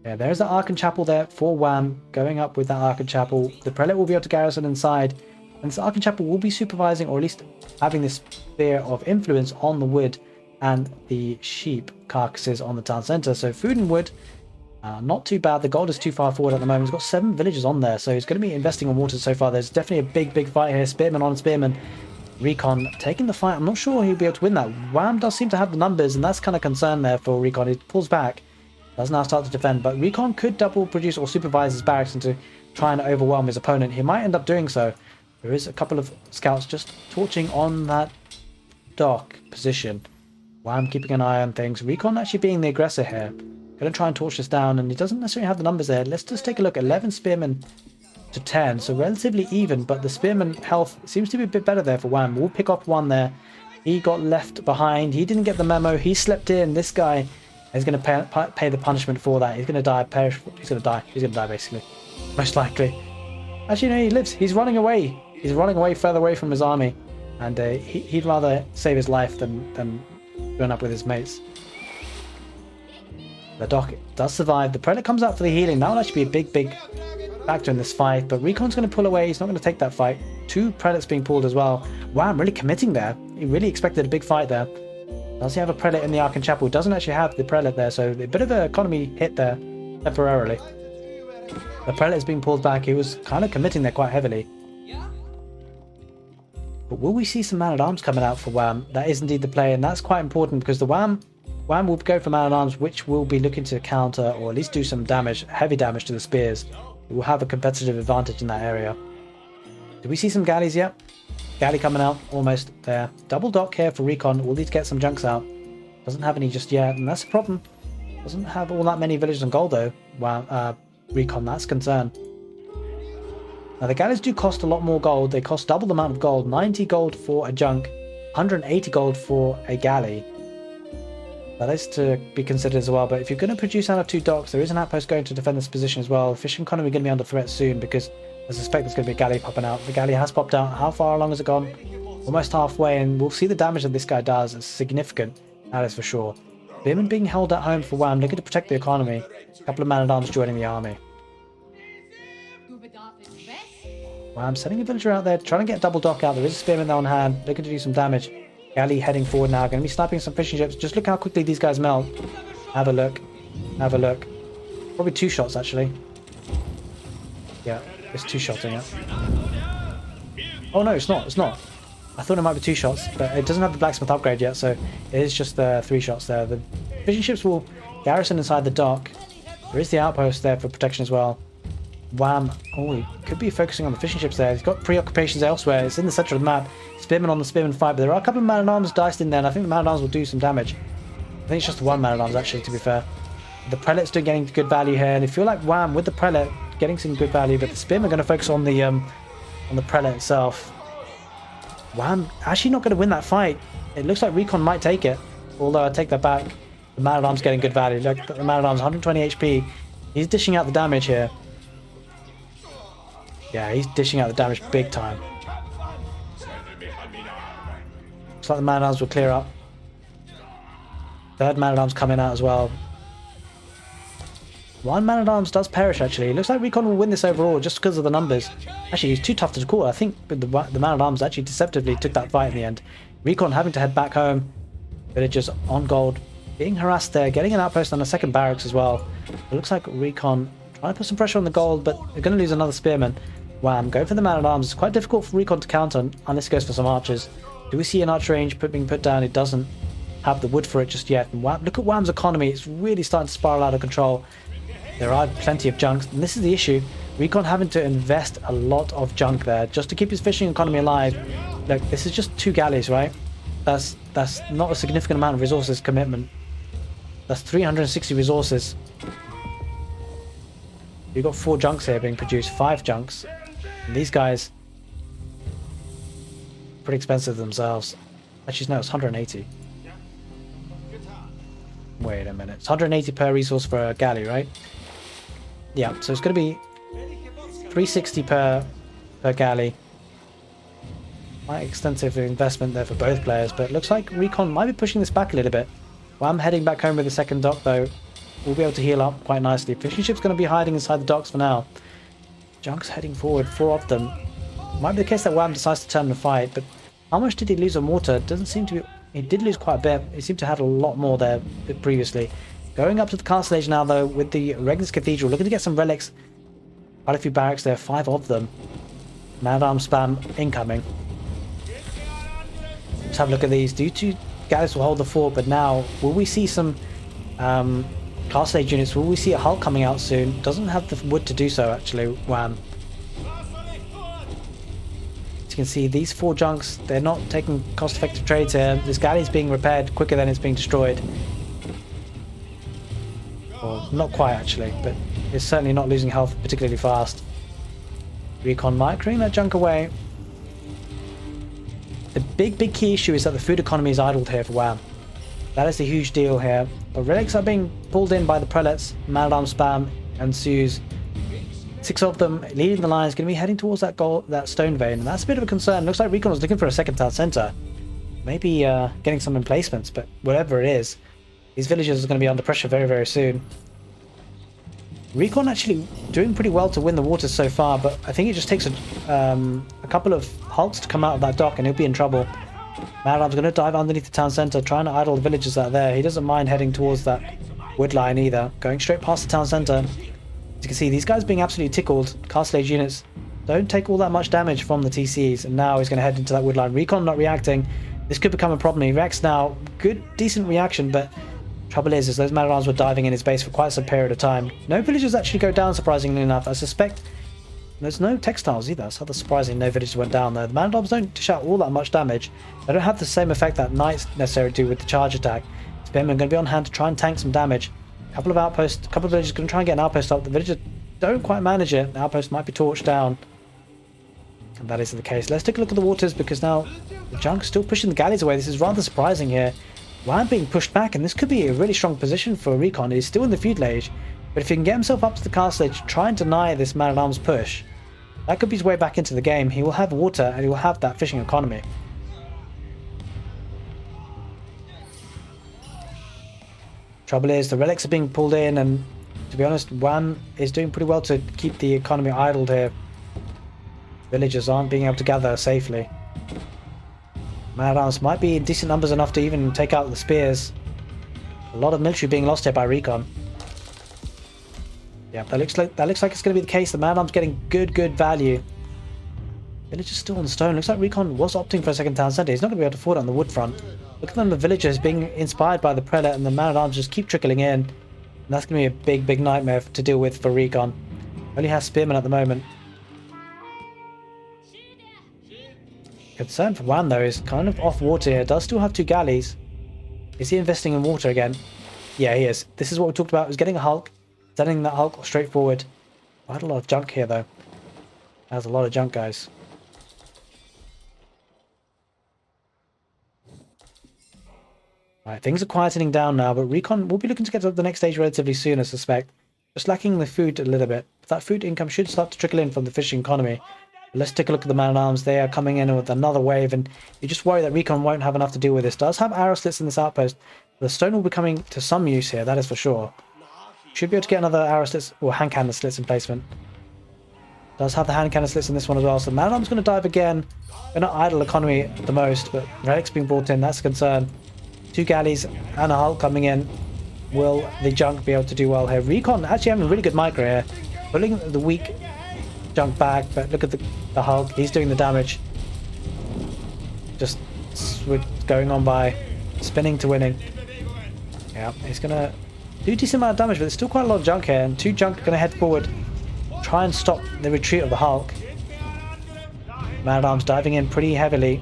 Yeah, there's the Archon Chapel there for Wham, going up with that Archon Chapel. The Prelate will be able to garrison inside, and this Archon Chapel will be supervising, or at least having this sphere of influence on the wood and the sheep carcasses on the town centre. So food and wood, not too bad. The gold is too far forward at the moment. He's got 7 villages on there, so he's going to be investing on water so far. There's definitely a big fight here. Spearman on Spearman. RecoN taking the fight. I'm not sure he'll be able to win that. Wham does seem to have the numbers, and that's kind of concern there for RecoN. He pulls back. Does now start to defend, but RecoN could double produce or supervise his barracks and to try and overwhelm his opponent. He might end up doing so. There is a couple of scouts just torching on that dock position. Wham keeping an eye on things. RecoN actually being the aggressor here. Going to try and torch this down, and he doesn't necessarily have the numbers there. Let's just take a look. 11 spearmen to 10, so relatively even, but the spearman health seems to be a bit better there for Wham. We'll pick off one there. He got left behind. He didn't get the memo. He slept in. This guy is going to pay the punishment for that. He's going to die. He's going to die. He's going to die, basically. Most likely. Actually, no, he lives. He's running away. He's running away further away from his army. And he'd rather save his life than burn up with his mates. The dock does survive. The Prelate comes out for the healing. That will actually be a big factor in this fight. But RecoN's going to pull away. He's not going to take that fight. 2 Prelates being pulled as well. Wow, I'm really committing there. He really expected a big fight there. Does he have a Prelate in the Archon Chapel? Doesn't actually have the Prelate there, so a bit of an economy hit there temporarily. The Prelate is being pulled back. He was kind of committing there quite heavily. But will we see some man-at-arms coming out for Wham? That is indeed the play, and that's quite important because the Wham will go for man-at-arms, which will be looking to counter or at least do some damage, heavy damage to the spears. It will have a competitive advantage in that area. Do we see some galleys yet? Galley coming out, almost there. Double dock here for RecoN. We'll need to get some junks out. Doesn't have any just yet, and that's a problem. Doesn't have all that many villages and gold though. Wow, RecoN, that's a concern. Now the galleys do cost a lot more gold. They cost double the amount of gold. 90 gold for a junk, 180 gold for a galley. That is to be considered as well. But if you're going to produce out of 2 docks, there is an outpost going to defend this position as well. Fishing economy going to be under threat soon because I suspect there's going to be a galley popping out. The galley has popped out. How far along has it gone? Almost halfway, and we'll see the damage that this guy does. It's significant, that is for sure. Spearman being held at home for Wham, looking to protect the economy. A couple of man-at-arms joining the army. Wham setting a villager out there, trying to get a double dock out. There is a spearman there on hand, looking to do some damage. Galley heading forward now, going to be sniping some fishing ships. Just look how quickly these guys melt. Have a look. Have a look. Probably 2 shots, actually. Yeah. It's 2 shots in it. Oh no, it's not. It's not. I thought it might be 2 shots, but it doesn't have the blacksmith upgrade yet, so it is just 3 shots there. The fishing ships will garrison inside the dock. There is the outpost there for protection as well. Wham. Oh, he could be focusing on the fishing ships there. He's got preoccupations elsewhere. It's in the center of the map. Spearman on the spearman fight, but there are a couple of man-at-arms diced in there, and I think the man-at-arms will do some damage. I think it's just 1 man-at-arms actually, to be fair. The Prelate's still getting good value here, and if you feel like Wham with the Prelate getting some good value, but the spearmen are going to focus on the Prelate itself. Wham actually not going to win that fight. It looks like RecoN might take it, although I take that back. The man-at-arms getting good value. Look, the man-at-arms 120 HP. He's dishing out the damage here. Yeah, he's dishing out the damage big time. Looks like the man-at-arms will clear up. 3rd man-at-arms coming out as well. 1 man-at-arms does perish, actually. It looks like RecoN will win this overall just because of the numbers. Actually, he's too tough to call. I think the man-at-arms actually deceptively took that fight in the end. RecoN having to head back home. Villagers on gold. Being harassed there. Getting an outpost on a 2nd barracks as well. It looks like RecoN trying to put some pressure on the gold, but they're going to lose another spearman. Wham, go for the man-at-arms. It's quite difficult for RecoN to counter unless he goes for some archers. Do we see an archer range being put down? It doesn't have the wood for it just yet. And Wham, look at Wham's economy. It's really starting to spiral out of control. There are plenty of junks, and this is the issue. RecoN having to invest a lot of junk there just to keep his fishing economy alive. Look, this is just 2 galleys, right? That's not a significant amount of resources commitment. That's 360 resources. You've got 4 junks here being produced, 5 junks. And these guys, pretty expensive themselves. Actually, no, it's 180. Wait a minute. It's 180 per resource for a galley, right? Yeah, so it's going to be 360 per galley. Quite extensive investment there for both players, but it looks like RecoN might be pushing this back a little bit. Well, I'm heading back home with the second dock, though. We'll be able to heal up quite nicely. Fishing ship's going to be hiding inside the docks for now. Junk's heading forward, 4 of them. Might be the case that Wham decides to turn the fight, but how much did he lose on water? Doesn't seem to be... He did lose quite a bit. He seemed to have a lot more there previously. Going up to the castle age now, though, with the Regnus Cathedral, looking to get some relics. Quite a few barracks there, 5 of them. Man-at-arms spam incoming. Let's have a look at these. Due to Gallus will hold the fort, but now will we see some castle age units? Will we see a Hulk coming out soon? Doesn't have the wood to do so, actually. Wham. As you can see, these 4 junks, they're not taking cost-effective trades here. This galley is being repaired quicker than it's being destroyed. Well, not quite actually, but it's certainly not losing health particularly fast. RecoN microing that junk away. The big key issue is that the food economy is idled here for Wham. That is a huge deal here. But relics are being pulled in by the prelates. Man-at-arms spam ensues. 6 of them leading the line is going to be heading towards that stone vein, and that's a bit of a concern. Looks like RecoN was looking for a second town center. Maybe getting some emplacements, but whatever it is, these villages are going to be under pressure very soon. RecoN actually doing pretty well to win the waters so far, but I think it just takes a couple of Hulks to come out of that dock and he'll be in trouble. Man-at-arms going to dive underneath the town centre, trying to idle the villagers out there. He doesn't mind heading towards that wood line either. Going straight past the town centre. As you can see, these guys being absolutely tickled. Castle Age units don't take all that much damage from the TCs, and now he's going to head into that wood line. RecoN not reacting. This could become a problem. He reacts now. Good, decent reaction, but trouble is those man-at-arms were diving in his base for quite some period of time. No villagers actually go down, surprisingly enough. I suspect there's no textiles either. That's rather surprising. No villagers went down there. The man-at-arms don't dish out all that much damage. They don't have the same effect that knights necessarily do with the charge attack. Spearmen going to be on hand to try and tank some damage. A couple of outposts, a couple of villagers going to try and get an outpost up. The villagers don't quite manage it. The outpost might be torched down. And that is the case. Let's take a look at the waters, because now the junk's still pushing the galleys away. This is rather surprising here. Wham being pushed back, and this could be a really strong position for RecoN. He's still in the feudal age, but if he can get himself up to the castle age, try and deny this man-at-arms push, that could be his way back into the game. He will have water, and he will have that fishing economy. Trouble is, the relics are being pulled in, and to be honest, Wham is doing pretty well to keep the economy idled here. Villagers aren't being able to gather safely. Man-at-arms might be in decent numbers enough to even take out the spears. A lot of military being lost here by RecoN. Yeah, that looks like it's going to be the case. The man-at-arms getting good value. Villagers still on the stone. Looks like RecoN was opting for a second town centre. He's not going to be able to afford it on the wood front. Look at them, the villagers being inspired by the prelate, and the man-at-arms just keep trickling in. And that's going to be a big nightmare to deal with for RecoN. Only has spearmen at the moment. Concern for Wham though is kind of off water here. Does still have 2 galleys. Is he investing in water again? Yeah, he is. This is what we talked about. Was getting a Hulk, sending that Hulk straight forward. Quite a lot of junk here though. There's a lot of junk, guys. Right, things are quietening down now, but RecoN will be looking to get to the next stage relatively soon, I suspect. Just lacking the food a little bit. But that food income should start to trickle in from the fishing economy. Let's take a look at the man-at-arms. They are coming in with another wave, and you just worry that RecoN won't have enough to deal with this. Does have arrow slits in this outpost. The stone will be coming to some use here, that is for sure. Should be able to get another arrow slits or hand cannon slits in placement. Does have the hand cannon slits in this one as well. So man-at-arms going to dive again. They're not idle economy at the most, but relics being brought in, that's a concern. 2 galleys and a Hulk coming in. Will the junk be able to do well here? RecoN actually having a really good micro here. Pulling the weak junk back, but look at the Hulk. He's doing the damage. Just going on by, spinning to winning. Yeah, he's gonna do a decent amount of damage, but there's still quite a lot of junk here, and 2 junk are gonna head forward, try and stop the retreat of the Hulk. Man-at-arms diving in pretty heavily.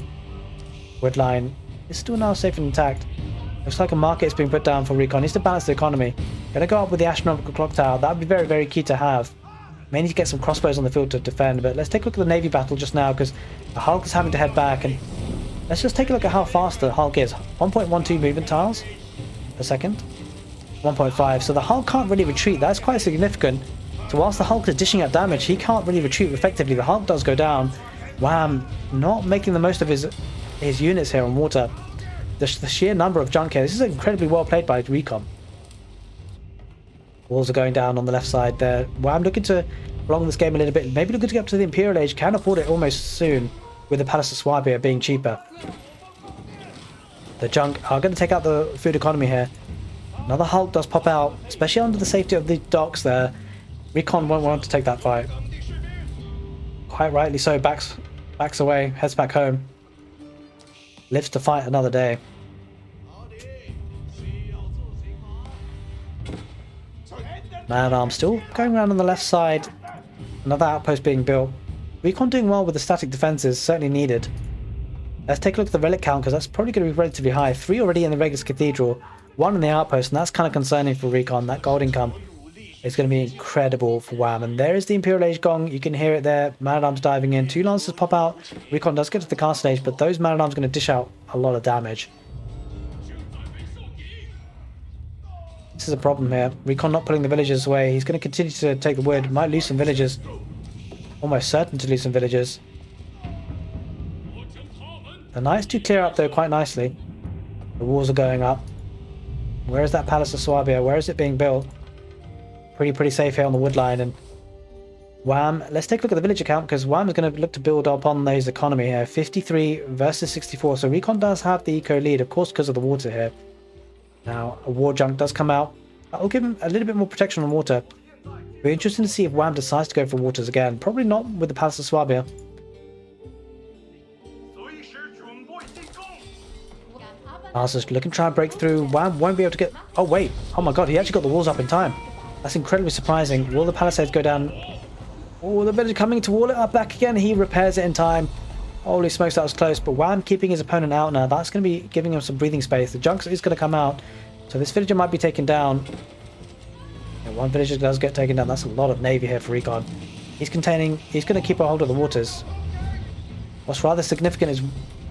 Woodline is still now safe and intact. Looks like a market is being put down for RecoN. Needs to balance the economy. Gonna go up with the astronomical clock tower. That would be very key to have. May need to get some crossbows on the field to defend, but let's take a look at the navy battle just now, because the Hulk is having to head back, and let's just take a look at how fast the Hulk is. 1.12 movement tiles per second. 1.5. So the Hulk can't really retreat. That's quite significant. So whilst the Hulk is dishing out damage, he can't really retreat effectively. The Hulk does go down. Wham! Not making the most of his units here on water. The sheer number of junk here. This is incredibly well played by RecoN. Walls are going down on the left side there. Wham looking to prolong this game a little bit. Maybe looking to get up to the Imperial Age. Can afford it almost soon with the Palace of Swabia being cheaper. The junk are going to take out the food economy here. Another Hulk does pop out, especially under the safety of the docks there. RecoN won't want to take that fight. Quite rightly so, backs away, heads back home. Lives to fight another day. Man-at-arms still going around on the left side. Another outpost being built. RecoN doing well with the static defenses, certainly needed. Let's take a look at the relic count, because that's probably going to be relatively high. 3 already in the Regis Cathedral, 1 in the outpost, and that's kind of concerning for RecoN. That gold income is going to be incredible for Wham. And there is the Imperial Age gong. You can hear it there. Man-at-arms diving in. 2 Lancers pop out. RecoN does get to the castle age, but those Man-at-arms are going to dish out a lot of damage. This is a problem here. RecoN not pulling the villagers away. He's going to continue to take the wood. Might lose some villagers. Almost certain to lose some villagers. The knights do clear up though quite nicely. The walls are going up. Where is that Palace of Swabia? Where is it being built? Pretty safe here on the wood line. And Wham, let's take a look at the villager count, because Wham is going to look to build upon those economy here. 53 versus 64. So RecoN does have the eco lead, of course, because of the water here. Now a war junk does come out. That will give him a little bit more protection on water. Be interesting to see if Wham decides to go for waters again. Probably not with the Palace of Swabia. Lancers looking to try and break through. Wham won't be able to get... Oh wait, oh my god, he actually got the walls up in time. That's incredibly surprising. Will the palisades go down? Oh, the villager coming to wall it up back again. He repairs it in time. Holy smokes, that was close. But Wham keeping his opponent out now. That's going to be giving him some breathing space. The junk is going to come out. So this villager might be taken down. Yeah, 1 villager does get taken down. That's a lot of navy here for RecoN. He's going to keep a hold of the waters. What's rather significant is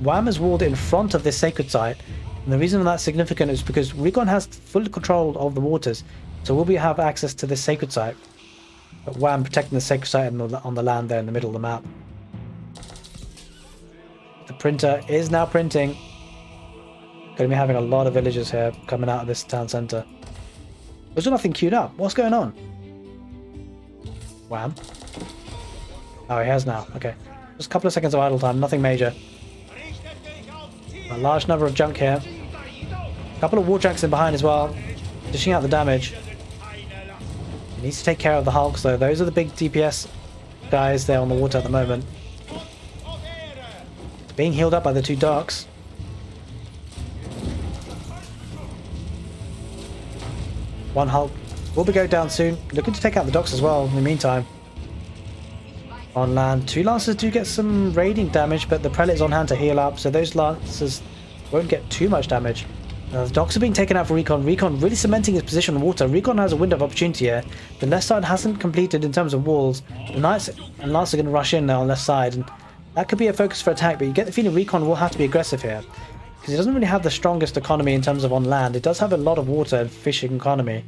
Wham has walled in front of this sacred site. And the reason that's significant is because RecoN has full control of the waters. So we'll have access to this sacred site. But Wham protecting the sacred site on the land there in the middle of the map. The printer is now printing. Going to be having a lot of villagers here coming out of this town centre. There's nothing queued up. What's going on? Wham. Oh, he has now. Okay. Just a couple of seconds of idle time. Nothing major. A large number of junk here. A couple of war junks in behind as well. Dishing out the damage. He needs to take care of the Hulks though. Those are the big DPS guys there on the water at the moment. Being healed up by the 2 docks. One Hulk will be going down soon. Looking to take out the docks as well in the meantime. On land, 2 Lancers do get some raiding damage, but the Prelate's on hand to heal up, so those Lancers won't get too much damage. The docks are being taken out for RecoN. RecoN really cementing his position on water. RecoN has a window of opportunity here. The left side hasn't completed in terms of walls. The Knights and Lancers are going to rush in now on the left side, and that could be a focus for attack, but you get the feeling RecoN will have to be aggressive here. Because he doesn't really have the strongest economy in terms of on land. It does have a lot of water and fishing economy.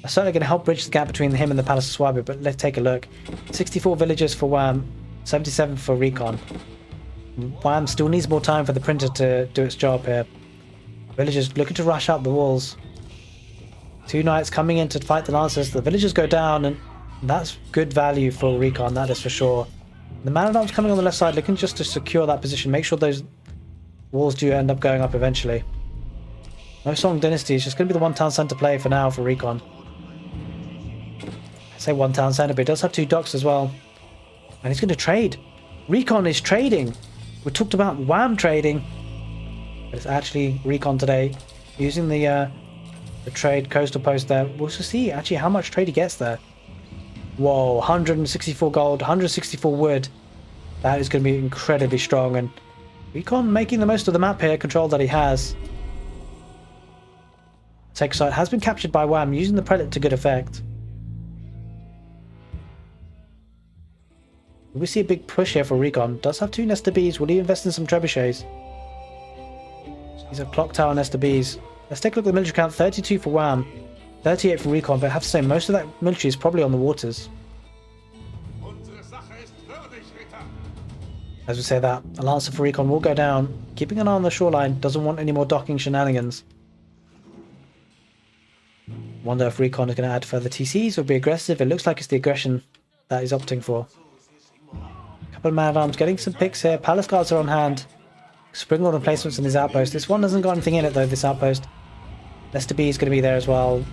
That's certainly going to help bridge the gap between him and the Palace of Swabia, but let's take a look. 64 villagers for Wham, 77 for RecoN. Wham still needs more time for the printer to do its job here. Villagers looking to rush up the walls. 2 Knights coming in to fight the Lancers. The villagers go down, and that's good value for RecoN, that is for sure. The Man-at-Arms coming on the left side, looking just to secure that position, make sure those walls do end up going up eventually. No Song Dynasty, it's just going to be the 1 town centre play for now for RecoN. I say 1 town centre, but he does have 2 docks as well. And he's going to trade. RecoN is trading. We talked about Wham trading. But it's actually RecoN today. Using the trade coastal post there. We'll see actually how much trade he gets there. Whoa, 164 gold, 164 wood. That is going to be incredibly strong. And RecoN making the most of the map here, control that he has. Sacred site has been captured by Wham, using the Prelate to good effect. We see a big push here for RecoN. Does have 2 Nesta Bees. Will he invest in some trebuchets? These are Clock Tower Nesta Bees. Let's take a look at the military count. 32 for Wham. 38 for RecoN, but I have to say most of that military is probably on the waters. As we say that, a Lancer for RecoN will go down, keeping an eye on the shoreline, doesn't want any more docking shenanigans. Wonder if RecoN is going to add further TCs or be aggressive. It looks like it's the aggression that he's opting for. Couple of man-at-arms getting some picks here. Palace guards are on hand. Spring order placements in his outpost. This one hasn't got anything in it though, this outpost. Lester B is going to be there as well.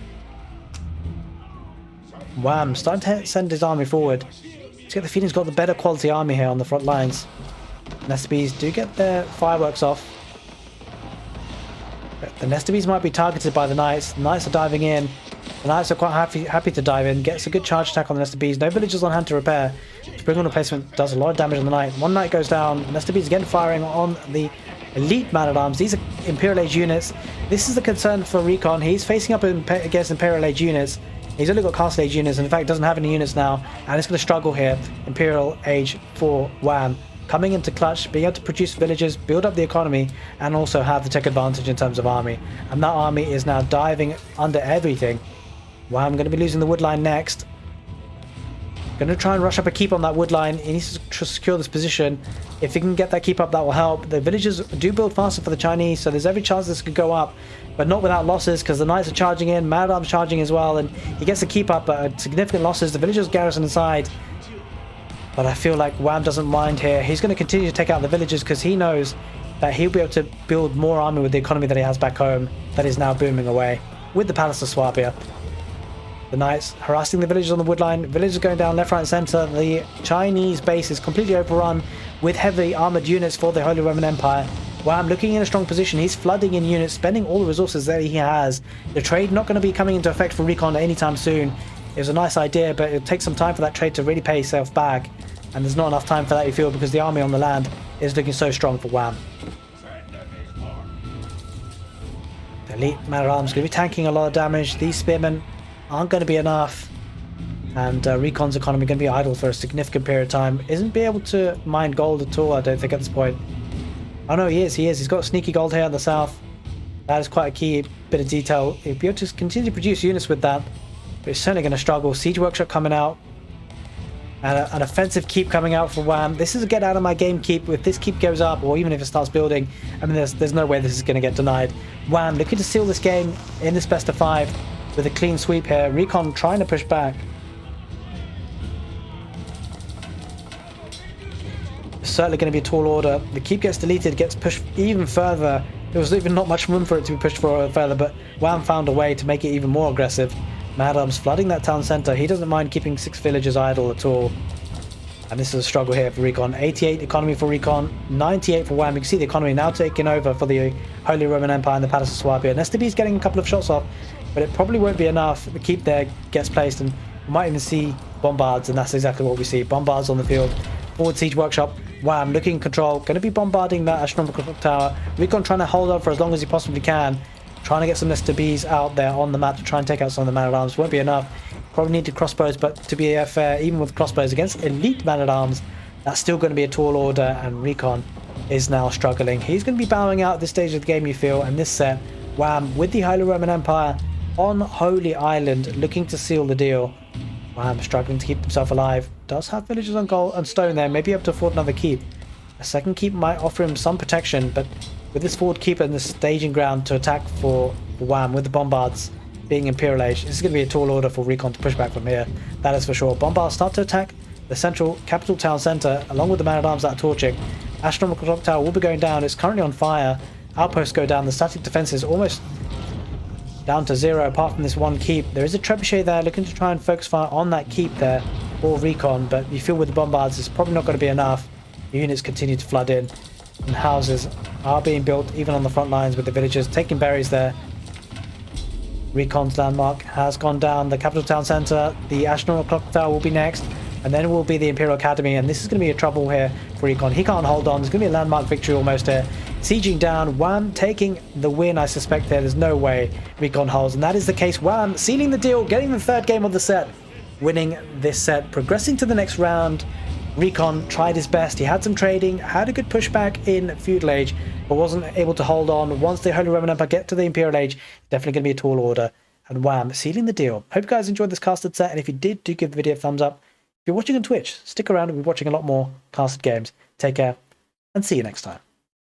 Wham, starting to send his army forward. Let's get the feeling he's got the better quality army here on the front lines. Nester Bees do get their fireworks off. But the Nester Bees might be targeted by the Knights. The Knights are diving in. The Knights are quite happy to dive in. Gets a good charge attack on the Nester Bees. No villagers on hand to repair. Spring order placement does a lot of damage on the Knight. One Knight goes down. Nester Bees again firing on the elite man-at-arms. These are Imperial Age units. This is the concern for RecoN. He's facing up against Imperial Age units. He's only got Castle Age units, and in fact doesn't have any units now, and it's going to struggle here. Imperial Age 4 Wham. Coming into clutch, being able to produce villages, build up the economy, and also have the tech advantage in terms of army. And that army is now diving under everything. Wham, going to be losing the wood line next. Going to try and rush up a keep on that wood line. He needs to secure this position. If he can get that keep up, that will help. The villagers do build faster for the Chinese, so there's every chance this could go up, but not without losses, because the Knights are charging in, man-at-arms charging as well, and he gets the keep up, but significant losses. The villagers garrison inside, but I feel like Wham doesn't mind here. He's going to continue to take out the villagers because he knows that he'll be able to build more army with the economy that he has back home that is now booming away with the Palace of Swabia. The Knights harassing the villagers on the wood line. Villagers going down left, right and centre. The Chinese base is completely overrun with heavy armoured units for the Holy Roman Empire. Wham, looking in a strong position. He's flooding in units, spending all the resources that he has. The trade not going to be coming into effect for RecoN anytime soon. It was a nice idea, but it'll take some time for that trade to really pay itself back. And there's not enough time for that, you feel, because the army on the land is looking so strong for Wham. The elite man-at-arms going to be tanking a lot of damage. These spearmen aren't going to be enough, and RecoN's economy going to be idle for a significant period of time. Isn't be able to mine gold at all, I don't think, at this point. Oh no, he is. He's got sneaky gold here in the south. That is quite a key bit of detail. He'll be able to continue to produce units with that, but he's certainly going to struggle. Siege Workshop coming out, and an offensive keep coming out for Wham. This is a get out of my game keep. If this keep goes up, or even if it starts building, I mean, there's no way this is going to get denied. Wham looking to seal this game in this best of 5 with a clean sweep here. RecoN trying to push back. It's certainly going to be a tall order. The keep gets deleted, gets pushed even further. There was even not much room for it to be pushed further, but Wham found a way to make it even more aggressive. Madam's flooding that town centre. He doesn't mind keeping 6 villagers idle at all. And this is a struggle here for RecoN. 88 economy for RecoN, 98 for Wham. You can see the economy now taking over for the Holy Roman Empire and the Palace of Swabia. Nester B's getting a couple of shots off, but it probably won't be enough. The keep there gets placed, and we might even see bombards, and that's exactly what we see. Bombards on the field. Forward Siege Workshop. Wham, looking in control. Going to be bombarding that astronomical clock tower. RecoN trying to hold on for as long as he possibly can. Trying to get some Nester B's out there on the map to try and take out some of the man-at-arms. Won't be enough. Probably needed crossbows, but to be fair, even with crossbows against elite man-at-arms, that's still going to be a tall order, and RecoN is now struggling. He's going to be bowing out at this stage of the game, you feel, and this set, Wham, with the Holy Roman Empire on Holy Island, looking to seal the deal. Wham, struggling to keep himself alive. Does have villagers on gold and stone there, maybe able to afford another keep. A second keep might offer him some protection, but with this forward keep and the staging ground to attack for Wham, with the bombards being Imperial Age, this is going to be a tall order for RecoN to push back from here. That is for sure. Bombards start to attack the central capital town centre, along with the man-at-arms that are torching. Astronomical clock tower will be going down. It's currently on fire. Outposts go down. The static defence is almost down to 0, apart from this one keep. There is a trebuchet there looking to try and focus fire on that keep there for RecoN, but you feel with the bombards it's probably not going to be enough. The units continue to flood in, and houses are being built even on the front lines with the villagers taking berries there. RecoN's landmark has gone down. The capital town centre, the astronomical clock tower will be next, and then it will be the Imperial Academy, and this is going to be a trouble here for RecoN. He can't hold on. There's going to be a landmark victory almost here. Sieging down, Wham taking the win, I suspect there. There's no way RecoN holds, and that is the case. Wham sealing the deal, getting the 3rd game of the set, winning this set, progressing to the next round. RecoN tried his best. He had some trading, had a good pushback in Feudal Age, but wasn't able to hold on. Once the Holy Roman Empire get to the Imperial Age, definitely going to be a tall order. and Wham sealing the deal. Hope you guys enjoyed this casted set, and if you did, do give the video a thumbs up. If you're watching on Twitch, stick around and we'll be watching a lot more casted games. Take care, and see you next time.